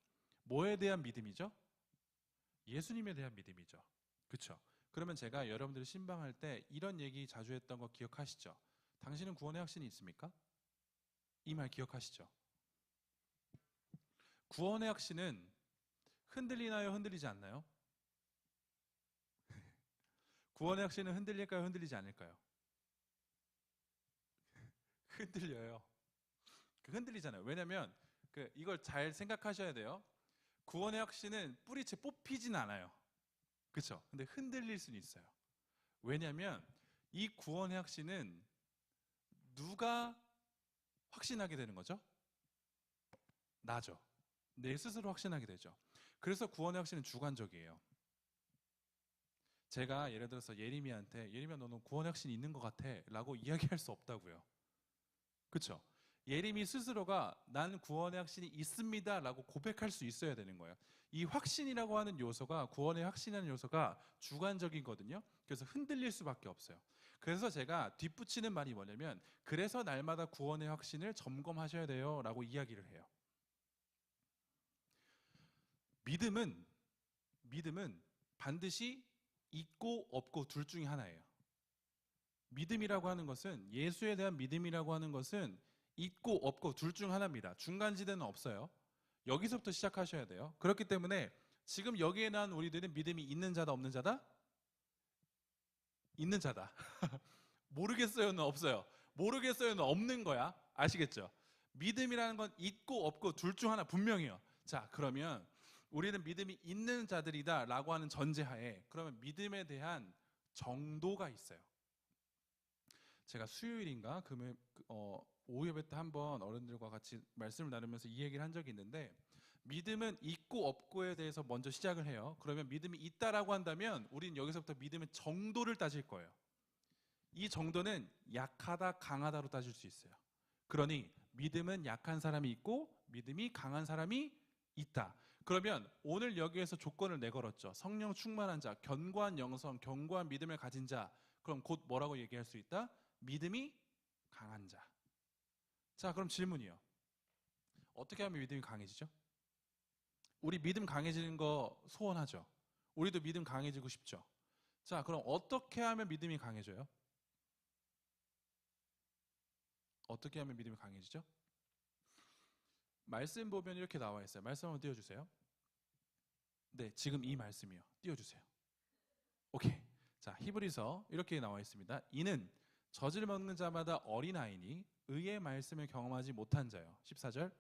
뭐에 대한 믿음이죠? 예수님에 대한 믿음이죠. 그렇죠? 그러면 제가 여러분들을 신방할 때 이런 얘기 자주 했던 거 기억하시죠? 당신은 구원의 확신이 있습니까? 이 말 기억하시죠? 구원의 확신은 흔들리나요? 흔들리지 않나요? 구원의 확신은 흔들릴까요? 흔들리지 않을까요? 흔들려요. 흔들리잖아요. 왜냐하면 이걸 잘 생각하셔야 돼요. 구원의 확신은 뿌리채 뽑히진 않아요. 그렇죠? 근데 흔들릴 수는 있어요. 왜냐하면 이 구원의 확신은 누가 확신하게 되는 거죠? 나죠. 내 스스로 확신하게 되죠. 그래서 구원의 확신은 주관적이에요. 제가 예를 들어서 예림이한테 예림아 너는 구원의 확신이 있는 것 같아 라고 이야기할 수 없다고요. 그렇죠? 예림이 스스로가 난 구원의 확신이 있습니다 라고 고백할 수 있어야 되는 거예요. 이 확신이라고 하는 요소가 구원의 확신이라는 요소가 주관적이거든요. 그래서 흔들릴 수밖에 없어요. 그래서 제가 뒷붙이는 말이 뭐냐면 그래서 날마다 구원의 확신을 점검하셔야 돼요 라고 이야기를 해요. 믿음은 반드시 있고 없고 둘 중에 하나예요. 믿음이라고 하는 것은, 예수에 대한 믿음이라고 하는 것은 있고 없고 둘 중 하나입니다. 중간지대는 없어요. 여기서부터 시작하셔야 돼요. 그렇기 때문에 지금 여기에 난 우리들은 믿음이 있는 자다 없는 자다? 있는 자다. 모르겠어요는 없어요. 모르겠어요는 없는 거야. 아시겠죠? 믿음이라는 건 있고 없고 둘 중 하나 분명해요. 자, 그러면 우리는 믿음이 있는 자들이다 라고 하는 전제하에, 그러면 믿음에 대한 정도가 있어요. 제가 수요일인가 금요일 오후 예배 때 한번 어른들과 같이 말씀을 나누면서 이 얘기를 한 적이 있는데, 믿음은 있고 없고에 대해서 먼저 시작을 해요. 그러면 믿음이 있다라고 한다면 우리는 여기서부터 믿음의 정도를 따질 거예요. 이 정도는 약하다 강하다로 따질 수 있어요. 그러니 믿음은 약한 사람이 있고 믿음이 강한 사람이 있다. 그러면 오늘 여기에서 조건을 내걸었죠. 성령 충만한 자, 견고한 영성, 견고한 믿음을 가진 자. 그럼 곧 뭐라고 얘기할 수 있다? 믿음이 강한 자. 자, 그럼 질문이요. 어떻게 하면 믿음이 강해지죠? 우리 믿음 강해지는 거 소원하죠. 우리도 믿음 강해지고 싶죠. 자, 그럼 어떻게 하면 믿음이 강해져요? 어떻게 하면 믿음이 강해지죠? 말씀 보면 이렇게 나와 있어요. 말씀 한번 띄워주세요. 네, 지금 이 말씀이요. 띄워주세요. 오케이. 자, 히브리서 이렇게 나와 있습니다. 이는 젖을 먹는 자마다 어린아이니 의의 말씀을 경험하지 못한 자요. 14절.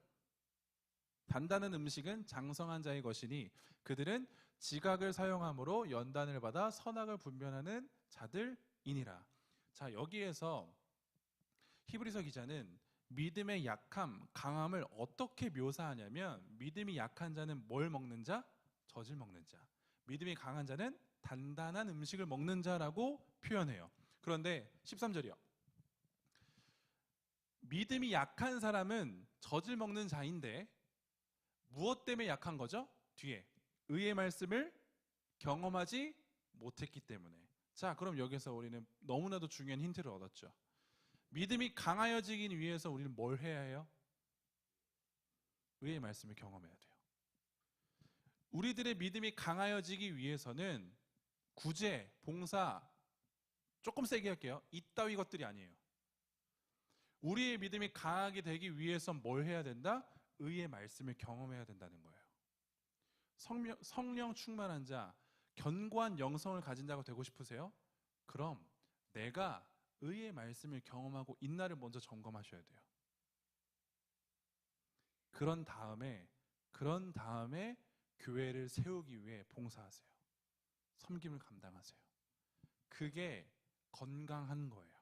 단단한 음식은 장성한 자의 것이니 그들은 지각을 사용함으로 연단을 받아 선악을 분별하는 자들이니라. 자, 여기에서 히브리서 기자는 믿음의 약함, 강함을 어떻게 묘사하냐면, 믿음이 약한 자는 뭘 먹는 자? 젖을 먹는 자. 믿음이 강한 자는 단단한 음식을 먹는 자라고 표현해요. 그런데 13절이요. 믿음이 약한 사람은 젖을 먹는 자인데 무엇 때문에 약한 거죠? 뒤에 의의 말씀을 경험하지 못했기 때문에. 자, 그럼 여기서 우리는 너무나도 중요한 힌트를 얻었죠. 믿음이 강하여지기 위해서 우리는 뭘 해야 해요? 의의 말씀을 경험해야 돼요. 우리들의 믿음이 강하여지기 위해서는 구제, 봉사, 조금 세게 할게요. 이따위 것들이 아니에요. 우리의 믿음이 강하게 되기 위해서 뭘 해야 된다? 의의 말씀을 경험해야 된다는 거예요. 성령 충만한 자, 견고한 영성을 가진 자가 되고 싶으세요? 그럼 내가 의의 말씀을 경험하고 있나를 먼저 점검하셔야 돼요. 그런 다음에 교회를 세우기 위해 봉사하세요. 섬김을 감당하세요. 그게 건강한 거예요.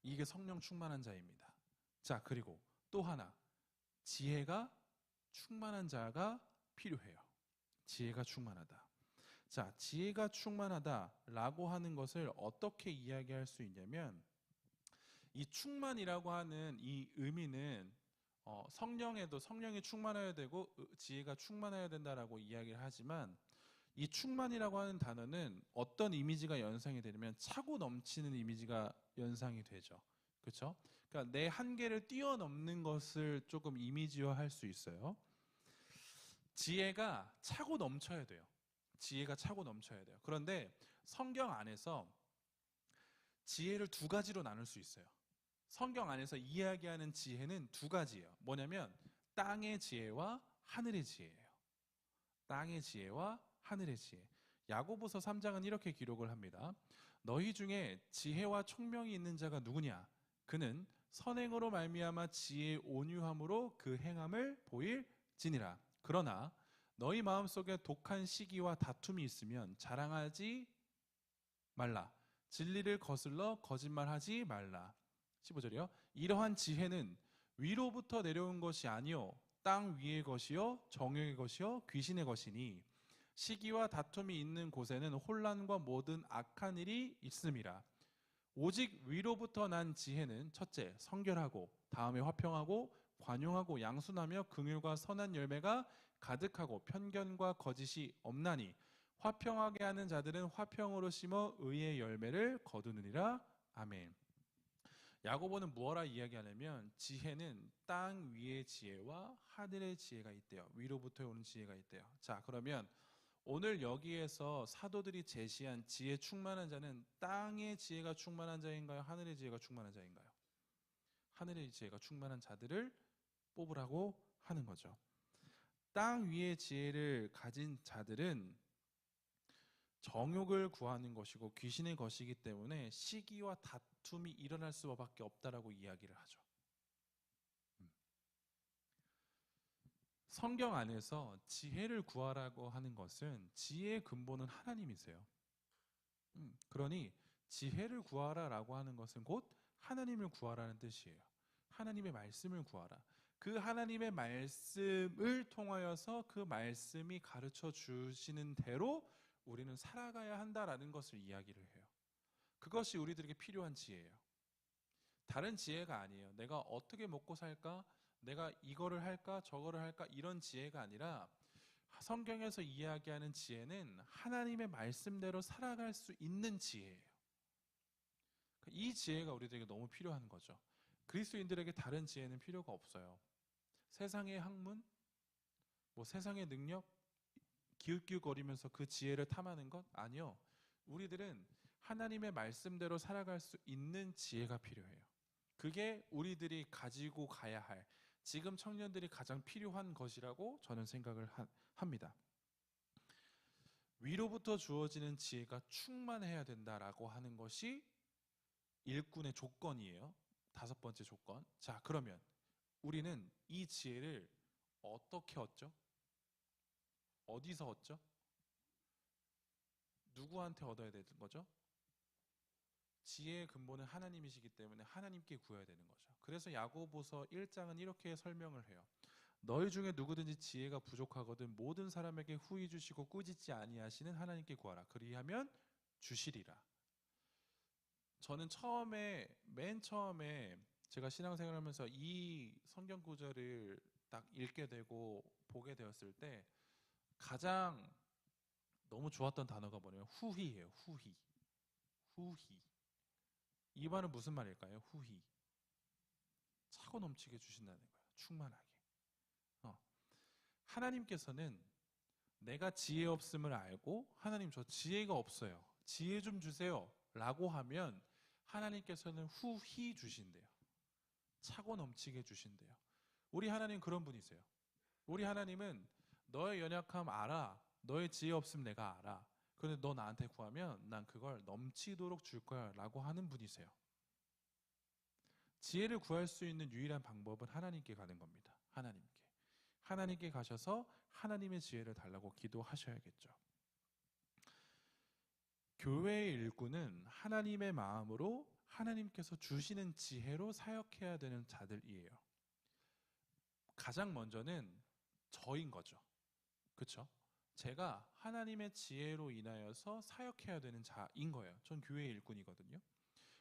이게 성령 충만한 자입니다. 자, 그리고 또 하나, 지혜가 충만한 자가 필요해요. 지혜가 충만하다. 자, 지혜가 충만하다라고 하는 것을 어떻게 이야기할 수 있냐면, 이 충만이라고 하는 이 의미는 성령에도 성령이 충만해야 되고 지혜가 충만해야 된다라고 이야기를 하지만, 이 충만이라고 하는 단어는 어떤 이미지가 연상이 되냐면 차고 넘치는 이미지가 연상이 되죠. 그렇죠? 그러니까 내 한계를 뛰어넘는 것을 조금 이미지화할 수 있어요. 지혜가 차고 넘쳐야 돼요. 지혜가 차고 넘쳐야 돼요. 그런데 성경 안에서 지혜를 두 가지로 나눌 수 있어요. 성경 안에서 이야기하는 지혜는 두 가지예요. 뭐냐면 땅의 지혜와 하늘의 지혜예요. 땅의 지혜와 하늘의 지혜. 야고보서 3장은 이렇게 기록을 합니다. 너희 중에 지혜와 총명이 있는 자가 누구냐? 그는 선행으로 말미암아 지혜의 온유함으로 그 행함을 보일지니라. 그러나 너희 마음속에 독한 시기와 다툼이 있으면 자랑하지 말라. 진리를 거슬러 거짓말하지 말라. 15절이요. 이러한 지혜는 위로부터 내려온 것이 아니요 땅 위의 것이요 정욕의 것이요 귀신의 것이니 시기와 다툼이 있는 곳에는 혼란과 모든 악한 일이 있음이라. 오직 위로부터 난 지혜는 첫째 성결하고 다음에 화평하고 관용하고 양순하며 긍휼과 선한 열매가 가득하고 편견과 거짓이 없나니 화평하게 하는 자들은 화평으로 심어 의의 열매를 거두느니라. 아멘. 야고보는 무엇라 이야기하냐면 지혜는 땅 위의 지혜와 하늘의 지혜가 있대요. 위로부터 오는 지혜가 있대요. 자, 그러면 오늘 여기에서 사도들이 제시한 지혜 충만한 자는 땅의 지혜가 충만한 자인가요? 하늘의 지혜가 충만한 자인가요? 하늘의 지혜가 충만한 자들을 뽑으라고 하는 거죠. 땅 위의 지혜를 가진 자들은 정욕을 구하는 것이고 귀신의 것이기 때문에 시기와 다툼이 일어날 수밖에 없다라고 이야기를 하죠. 성경 안에서 지혜를 구하라고 하는 것은 지혜의 근본은 하나님이세요. 그러니 지혜를 구하라라고 하는 것은 곧 하나님을 구하라는 뜻이에요. 하나님의 말씀을 구하라. 그 하나님의 말씀을 통하여서 그 말씀이 가르쳐 주시는 대로 우리는 살아가야 한다라는 것을 이야기를 해요. 그것이 우리들에게 필요한 지혜예요. 다른 지혜가 아니에요. 내가 어떻게 먹고 살까? 내가 이거를 할까? 저거를 할까? 이런 지혜가 아니라 성경에서 이야기하는 지혜는 하나님의 말씀대로 살아갈 수 있는 지혜예요. 이 지혜가 우리들에게 너무 필요한 거죠. 그리스도인들에게 다른 지혜는 필요가 없어요. 세상의 학문, 세상의 능력, 기웃기웃거리면서 그 지혜를 탐하는 것? 아니요. 우리들은 하나님의 말씀대로 살아갈 수 있는 지혜가 필요해요. 그게 우리들이 가지고 가야 할, 지금 청년들이 가장 필요한 것이라고 저는 생각을 합니다. 위로부터 주어지는 지혜가 충만해야 된다라고 하는 것이 일꾼의 조건이에요. 5번째 조건. 자, 그러면 우리는 이 지혜를 어떻게 얻죠? 어디서 얻죠? 누구한테 얻어야 되는 거죠? 지혜의 근본은 하나님이시기 때문에 하나님께 구해야 되는 거죠. 그래서 야고보서 1장은 이렇게 설명을 해요. 너희 중에 누구든지 지혜가 부족하거든 모든 사람에게 후히 주시고 꾸짖지 아니하시는 하나님께 구하라. 그리하면 주시리라. 저는 맨 처음에 제가 신앙생활하면서 이 성경 구절을 딱 읽게 되고 보게 되었을 때 가장 너무 좋았던 단어가 뭐냐면 후히예요. 후히. 이 말은 무슨 말일까요? 후히. 차고 넘치게 주신다는 거예요. 충만하게. 하나님께서는 내가 지혜 없음을 알고 하나님 저 지혜가 없어요. 지혜 좀 주세요. 라고 하면 하나님께서는 후히 주신대요. 차고 넘치게 주신대요. 우리 하나님 그런 분이세요. 우리 하나님은 너의 연약함 알아. 너의 지혜 없음 내가 알아. 그런데 너 나한테 구하면 난 그걸 넘치도록 줄 거야 라고 하는 분이세요. 지혜를 구할 수 있는 유일한 방법은 하나님께 가는 겁니다. 하나님께 가셔서 하나님의 지혜를 달라고 기도하셔야겠죠. 교회의 일꾼은 하나님의 마음으로 하나님께서 주시는 지혜로 사역해야 되는 자들이에요. 가장 먼저는 저인 거죠. 그렇죠? 제가 하나님의 지혜로 인하여서 사역해야 되는 자인 거예요. 전 교회의 일꾼이거든요.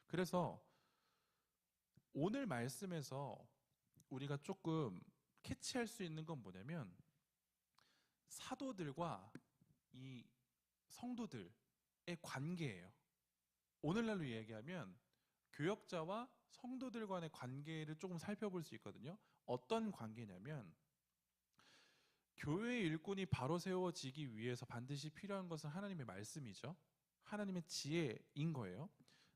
그래서 오늘 말씀에서 우리가 조금 캐치할 수 있는 건 뭐냐면 사도들과 이 성도들의 관계예요. 오늘날로 얘기하면 교역자와 성도들 간의 관계를 조금 살펴볼 수 있거든요. 어떤 관계냐면 교회의 일꾼이 바로 세워지기 위해서 반드시 필요한 것은 하나님의 말씀이죠. 하나님의 지혜인 거예요.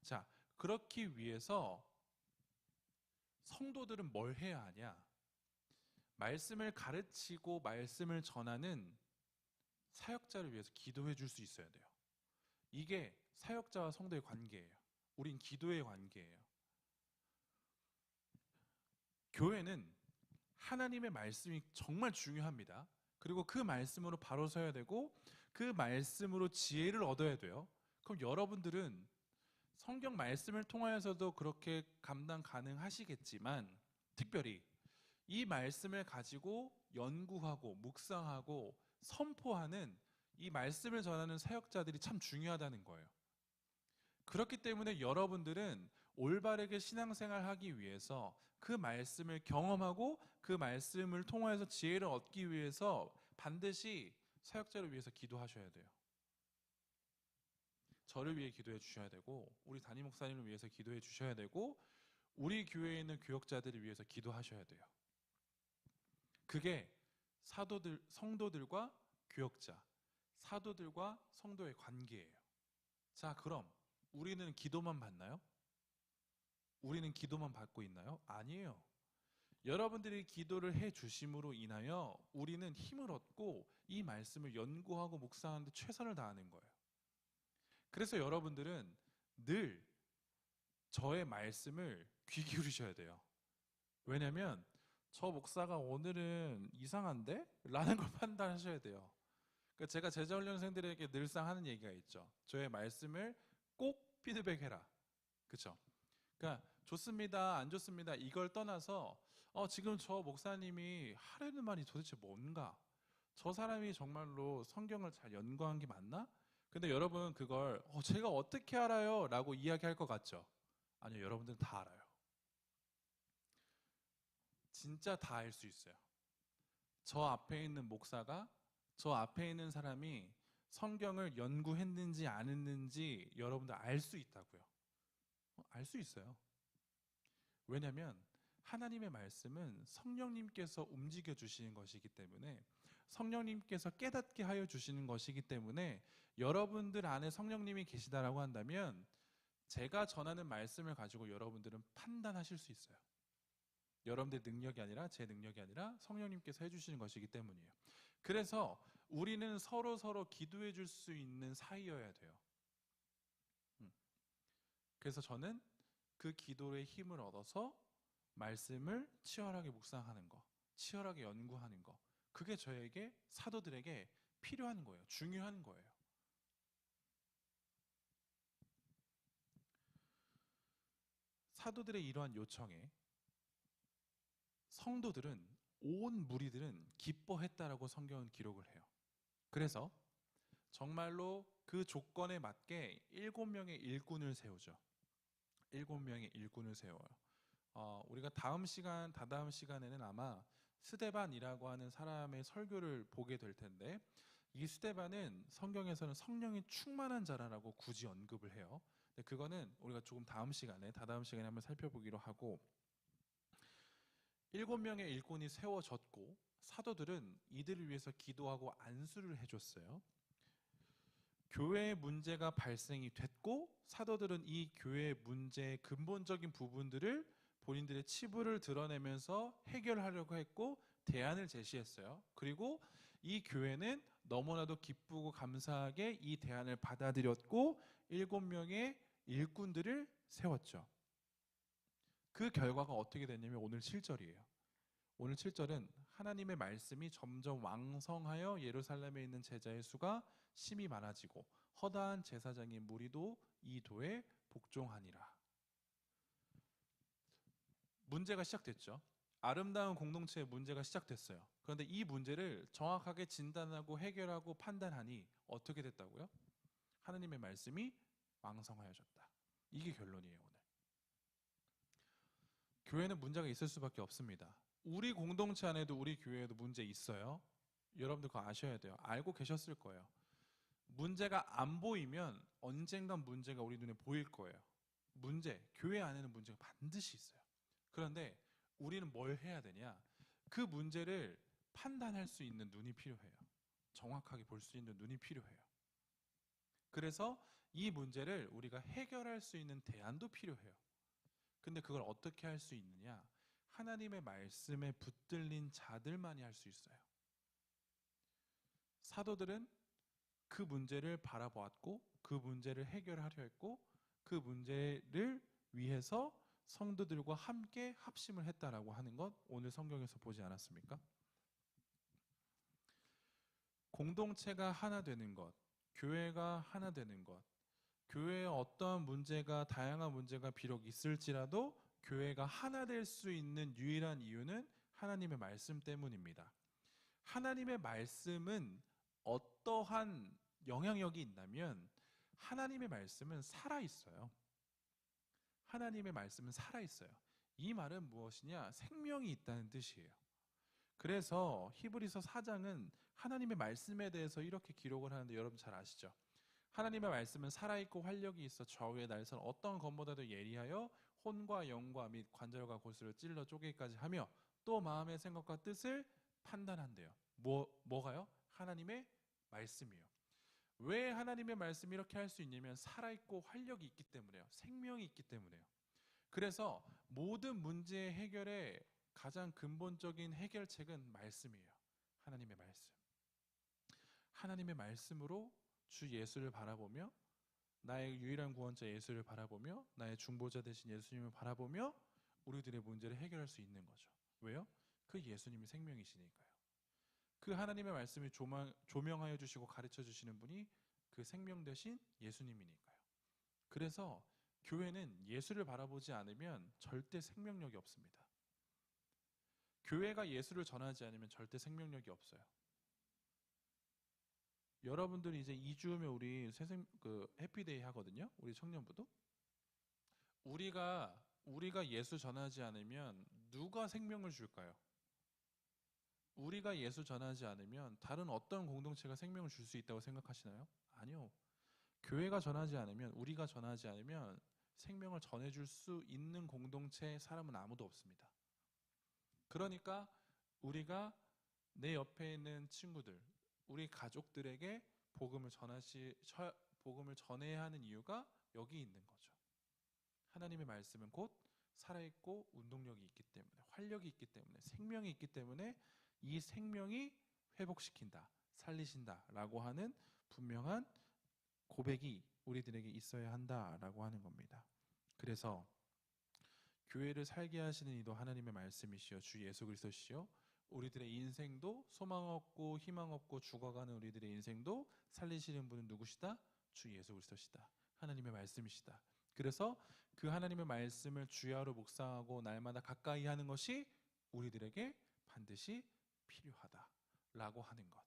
자, 그렇기 위해서 성도들은 뭘 해야 하냐? 말씀을 가르치고 말씀을 전하는 사역자를 위해서 기도해 줄 수 있어야 돼요. 이게 사역자와 성도의 관계예요. 우린 기도의 관계예요. 교회는 하나님의 말씀이 정말 중요합니다. 그리고 그 말씀으로 바로 서야 되고 그 말씀으로 지혜를 얻어야 돼요. 그럼 여러분들은 성경 말씀을 통하여서도 그렇게 감당 가능하시겠지만 특별히 이 말씀을 가지고 연구하고 묵상하고 선포하는 이 말씀을 전하는 사역자들이 참 중요하다는 거예요. 그렇기 때문에 여러분들은 올바르게 신앙생활하기 위해서 그 말씀을 경험하고 그 말씀을 통해서 지혜를 얻기 위해서 반드시 사역자를 위해서 기도하셔야 돼요. 저를 위해 기도해 주셔야 되고 우리 담임 목사님을 위해서 기도해 주셔야 되고 우리 교회에 있는 교역자들을 위해서 기도하셔야 돼요. 그게 사도들, 성도들과 교역자 사도들과 성도의 관계예요. 자, 그럼 우리는 기도만 받나요? 우리는 기도만 받고 있나요? 아니에요. 여러분들이 기도를 해 주심으로 인하여 우리는 힘을 얻고 이 말씀을 연구하고 묵상하는 데 최선을 다하는 거예요. 그래서 여러분들은 늘 저의 말씀을 귀 기울이셔야 돼요. 왜냐면 저 목사가 오늘은 이상한데? 라는 걸 판단하셔야 돼요. 그러니까 제가 제자훈련생들에게 늘상 하는 얘기가 있죠. 저의 말씀을 꼭 피드백해라. 그렇죠? 그러니까 좋습니다, 안 좋습니다 이걸 떠나서 지금 저 목사님이 하려는 말이 도대체 뭔가? 저 사람이 정말로 성경을 잘 연구한 게 맞나? 근데 여러분 그걸 제가 어떻게 알아요? 라고 이야기할 것 같죠? 아니요, 여러분들은 다 알아요. 진짜 다 알 수 있어요. 저 앞에 있는 목사가, 저 앞에 있는 사람이 성경을 연구했는지 안 했는지 여러분들 알 수 있다고요. 알 수 있어요. 왜냐하면 하나님의 말씀은 성령님께서 움직여 주시는 것이기 때문에, 성령님께서 깨닫게 하여 주시는 것이기 때문에 여러분들 안에 성령님이 계시다라고 한다면 제가 전하는 말씀을 가지고 여러분들은 판단하실 수 있어요. 여러분들의 능력이 아니라 제 능력이 아니라 성령님께서 해주시는 것이기 때문이에요. 그래서 우리는 서로 기도해 줄 수 있는 사이여야 돼요. 그래서 저는 그 기도의 힘을 얻어서 말씀을 치열하게 묵상하는 거, 치열하게 연구하는 거, 그게 저에게, 사도들에게 필요한 거예요. 중요한 거예요. 사도들의 이러한 요청에 성도들은, 온 무리들은 기뻐했다라고 성경은 기록을 해요. 그래서 정말로 그 조건에 맞게 7명의 일꾼을 세우죠. 7명의 일꾼을 세워요. 우리가 다다음 시간에는 아마 스데반이라고 하는 사람의 설교를 보게 될 텐데, 이 스데반은 성경에서는 성령이 충만한 자라고 굳이 언급을 해요. 근데 그거는 우리가 조금 다다음 시간에 한번 살펴보기로 하고, 7명의 일꾼이 세워졌고 사도들은 이들을 위해서 기도하고 안수를 해줬어요. 교회의 문제가 발생이 됐고 사도들은 이 교회의 문제의 근본적인 부분들을 본인들의 치부를 드러내면서 해결하려고 했고 대안을 제시했어요. 그리고 이 교회는 너무나도 기쁘고 감사하게 이 대안을 받아들였고 7명의 일꾼들을 세웠죠. 그 결과가 어떻게 됐냐면 오늘 7절이에요. 오늘 7절은 하나님의 말씀이 점점 왕성하여 예루살렘에 있는 제자의 수가 심히 많아지고 허다한 제사장의 무리도 이 도에 복종하니라. 문제가 시작됐죠. 아름다운 공동체의 문제가 시작됐어요. 그런데 이 문제를 정확하게 진단하고 해결하고 판단하니 어떻게 됐다고요? 하나님의 말씀이 왕성하여졌다. 이게 결론이에요. 오늘 교회는 문제가 있을 수밖에 없습니다. 우리 공동체 안에도 우리 교회에도 문제 있어요. 여러분들 그거 아셔야 돼요. 알고 계셨을 거예요. 문제가 안 보이면 언젠간 문제가 우리 눈에 보일 거예요. 교회 안에는 문제가 반드시 있어요. 그런데 우리는 뭘 해야 되냐? 그 문제를 판단할 수 있는 눈이 필요해요. 정확하게 볼 수 있는 눈이 필요해요. 그래서 이 문제를 우리가 해결할 수 있는 대안도 필요해요. 근데 그걸 어떻게 할 수 있느냐? 하나님의 말씀에 붙들린 자들만이 할 수 있어요. 사도들은 그 문제를 바라보았고 그 문제를 해결하려 했고 그 문제를 위해서 성도들과 함께 합심을 했다라고 하는 것 오늘 성경에서 보지 않았습니까? 공동체가 하나 되는 것, 교회가 하나 되는 것, 교회에 어떠한 문제가, 다양한 문제가 비록 있을지라도 교회가 하나 될 수 있는 유일한 이유는 하나님의 말씀 때문입니다. 하나님의 말씀은 어떠한 영향력이 있냐면 하나님의 말씀은 살아있어요. 하나님의 말씀은 살아있어요. 이 말은 무엇이냐? 생명이 있다는 뜻이에요. 그래서 히브리서 4장은 하나님의 말씀에 대해서 이렇게 기록을 하는데 여러분 잘 아시죠? 하나님의 말씀은 살아있고 활력이 있어 좌우의 날선 어떤 검보다도 예리하여 혼과 영과 및 관절과 골수를 찔러 쪼개기까지 하며 또 마음의 생각과 뜻을 판단한대요. 뭐가요? 하나님의 말씀이에요. 왜 하나님의 말씀이 이렇게 할 수 있냐면 살아있고 활력이 있기 때문에요. 생명이 있기 때문에요. 그래서 모든 문제 해결의 가장 근본적인 해결책은 말씀이에요. 하나님의 말씀. 하나님의 말씀으로 주 예수를 바라보며 나의 유일한 구원자 예수를 바라보며 나의 중보자 되신 예수님을 바라보며 우리들의 문제를 해결할 수 있는 거죠. 왜요? 그 예수님이 생명이시니까요. 그 하나님의 말씀을 조명하여 주시고 가르쳐 주시는 분이 그 생명 되신 예수님이니까요. 그래서 교회는 예수를 바라보지 않으면 절대 생명력이 없습니다. 교회가 예수를 전하지 않으면 절대 생명력이 없어요. 여러분들이 이제 2주 후면 우리 해피데이 하거든요. 우리 청년부도. 우리가 예수 전하지 않으면 누가 생명을 줄까요? 우리가 예수 전하지 않으면 다른 어떤 공동체가 생명을 줄 수 있다고 생각하시나요? 아니요. 교회가 전하지 않으면, 우리가 전하지 않으면 생명을 전해줄 수 있는 공동체 사람은 아무도 없습니다. 그러니까 우리가 내 옆에 있는 친구들, 우리 가족들에게 복음을 전해야 하는 이유가 여기 있는 거죠. 하나님의 말씀은 곧 살아있고 운동력이 있기 때문에, 활력이 있기 때문에, 생명이 있기 때문에 이 생명이 회복시킨다, 살리신다 라고 하는 분명한 고백이 우리들에게 있어야 한다라고 하는 겁니다. 그래서 교회를 살게 하시는 이도 하나님의 말씀이시여 주 예수 그리스도시여 우리들의 인생도 소망 없고 희망 없고 죽어가는 우리들의 인생도 살리시는 분은 누구시다? 주 예수 그리스도시다. 하나님의 말씀이시다. 그래서 그 하나님의 말씀을 주야로 묵상하고 날마다 가까이 하는 것이 우리들에게 반드시 필요하다라고 하는 것.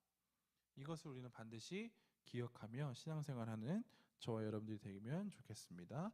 이것을 우리는 반드시 기억하며 신앙생활하는 저와 여러분들이 되면 좋겠습니다.